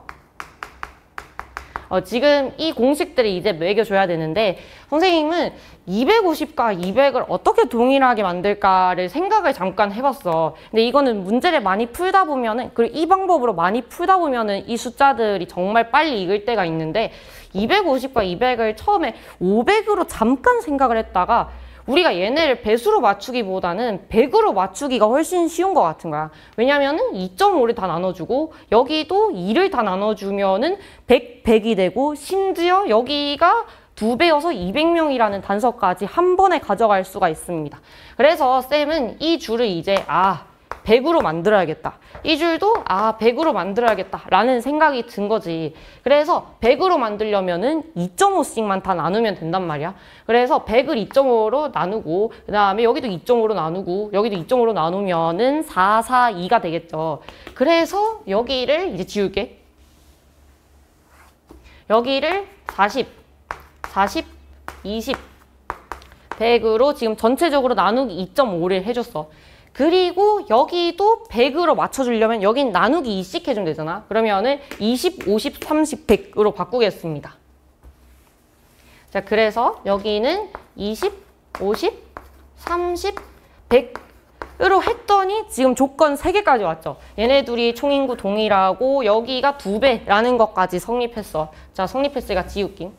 지금 이 공식들이 이제 매겨줘야 되는데 선생님은 250과 200을 어떻게 동일하게 만들까를 생각을 잠깐 해봤어. 근데 이거는 문제를 많이 풀다 보면은, 그리고 이 방법으로 많이 풀다 보면은 이 숫자들이 정말 빨리 익을 때가 있는데 250과 200을 처음에 500으로 잠깐 생각을 했다가 우리가 얘네를 배수로 맞추기보다는 100으로 맞추기가 훨씬 쉬운 것 같은 거야. 왜냐면은 2.5를 다 나눠주고 여기도 2를 다 나눠주면은 100이 되고 심지어 여기가 2배여서 200명이라는 단서까지 한 번에 가져갈 수가 있습니다. 그래서 쌤은 이 줄을 이제 100으로 만들어야겠다. 이 줄도 100으로 만들어야겠다 라는 생각이 든 거지. 그래서 100으로 만들려면은 2.5씩만 다 나누면 된단 말이야. 그래서 100을 2.5로 나누고 그 다음에 여기도 2.5로 나누고 여기도 2.5로 나누면은 4, 4, 2가 되겠죠. 그래서 여기를 이제 지울게. 여기를 40, 20, 100으로 지금 전체적으로 나누기 2.5를 해줬어. 그리고 여기도 100으로 맞춰주려면 여긴 나누기 2씩 해주면 되잖아. 그러면은 20, 50, 30, 100으로 바꾸겠습니다. 자, 그래서 여기는 20, 50, 30, 100으로 했더니 지금 조건 3개까지 왔죠. 얘네 둘이 총인구 동일하고 여기가 2배라는 것까지 성립했어. 자, 성립했으니까 지울게.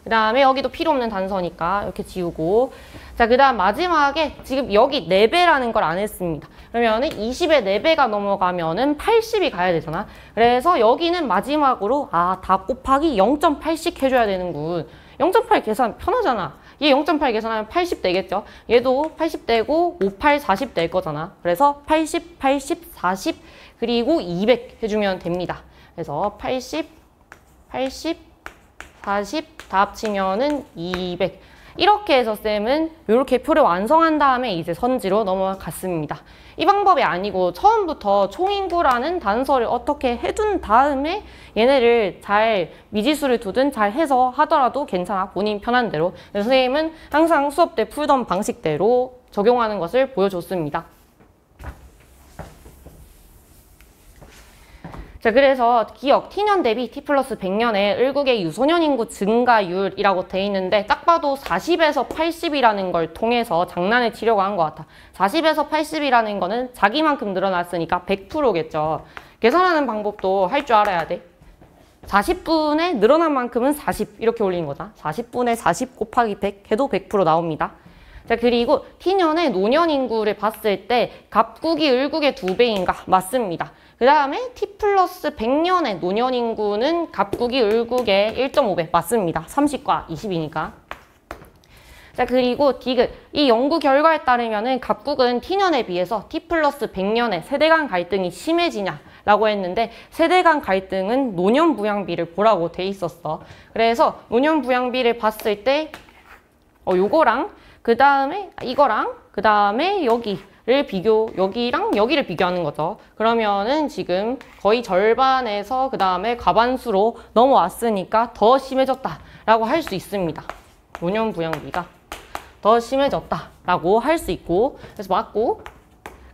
그 다음에 여기도 필요 없는 단서니까 이렇게 지우고, 자, 그 다음 마지막에 지금 여기 4배라는 걸 안 했습니다. 그러면은 20에 4배가 넘어가면은 80이 가야 되잖아. 그래서 여기는 마지막으로 다 곱하기 0.8씩 해줘야 되는군. 0.8 계산 편하잖아. 얘 0.8 계산하면 80 되겠죠. 얘도 80 되고 58, 40 될 거잖아. 그래서 80, 80, 40 그리고 200 해주면 됩니다. 그래서 80, 40 다 합치면은 200. 이렇게 해서 쌤은 이렇게 표를 완성한 다음에 이제 선지로 넘어갔습니다. 이 방법이 아니고 처음부터 총인구라는 단서를 어떻게 해둔 다음에 얘네를 잘 미지수를 두든 잘 해서 하더라도 괜찮아. 본인 편한 대로. 선생님은 항상 수업 때 풀던 방식대로 적용하는 것을 보여줬습니다. 자, 그래서 기억, t년 대비 t 플러스 100년의 을국의 유소년 인구 증가율이라고 돼 있는데 딱 봐도 40에서 80이라는 걸 통해서 장난을 치려고 한 것 같아. 40에서 80이라는 거는 자기만큼 늘어났으니까 100%겠죠. 계산하는 방법도 할 줄 알아야 돼. 40분의 늘어난 만큼은 40 이렇게 올리는 거다. 40분의 40 곱하기 100 해도 100% 나옵니다. 자, 그리고 t년의 노년 인구를 봤을 때 갑국이 을국의 2배인가? 맞습니다. 그 다음에 t 플러스 100년의 노년 인구는 갑국이 을국의 1.5배 맞습니다. 30과 20이니까. 자, 그리고 디귿. 이 연구 결과에 따르면은 갑국은 t년에 비해서 t 플러스 100년의 세대 간 갈등이 심해지냐라고 했는데 세대 간 갈등은 노년 부양비를 보라고 돼 있었어. 그래서 노년 부양비를 봤을 때 요거랑 그 다음에 이거랑 그 다음에 여기랑 여기를 비교하는 거죠. 그러면은 지금 거의 절반에서 그 다음에 과반수로 넘어왔으니까 더 심해졌다라고 할 수 있습니다. 노년 부양비가 더 심해졌다라고 할 수 있고, 그래서 맞고.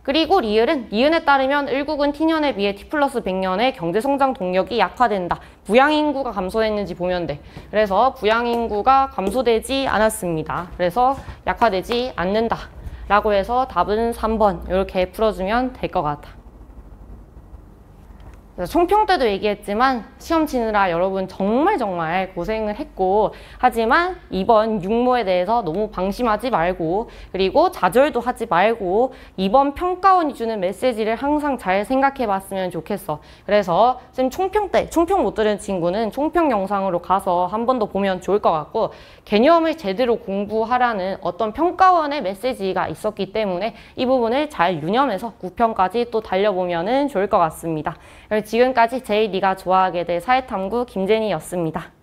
그리고 리은에 따르면 을국은 t년에 비해 t 플러스 100년의 경제성장 동력이 약화된다. 부양인구가 감소했는지 보면 돼. 그래서 부양인구가 감소되지 않았습니다. 그래서 약화되지 않는다 라고 해서 답은 3번 이렇게 풀어주면 될 것 같아. 총평 때도 얘기했지만 시험 치느라 여러분 정말 고생을 했고, 하지만 이번 육모에 대해서 너무 방심하지 말고, 그리고 좌절도 하지 말고 이번 평가원이 주는 메시지를 항상 잘 생각해 봤으면 좋겠어. 그래서 쌤 총평 때 총평 못 들은 친구는 총평 영상으로 가서 한 번 더 보면 좋을 것 같고, 개념을 제대로 공부하라는 어떤 평가원의 메시지가 있었기 때문에 이 부분을 잘 유념해서 9편까지 또 달려보면 좋을 것 같습니다. 지금까지 제일 네가 좋아하게 될 사회탐구 김제니였습니다.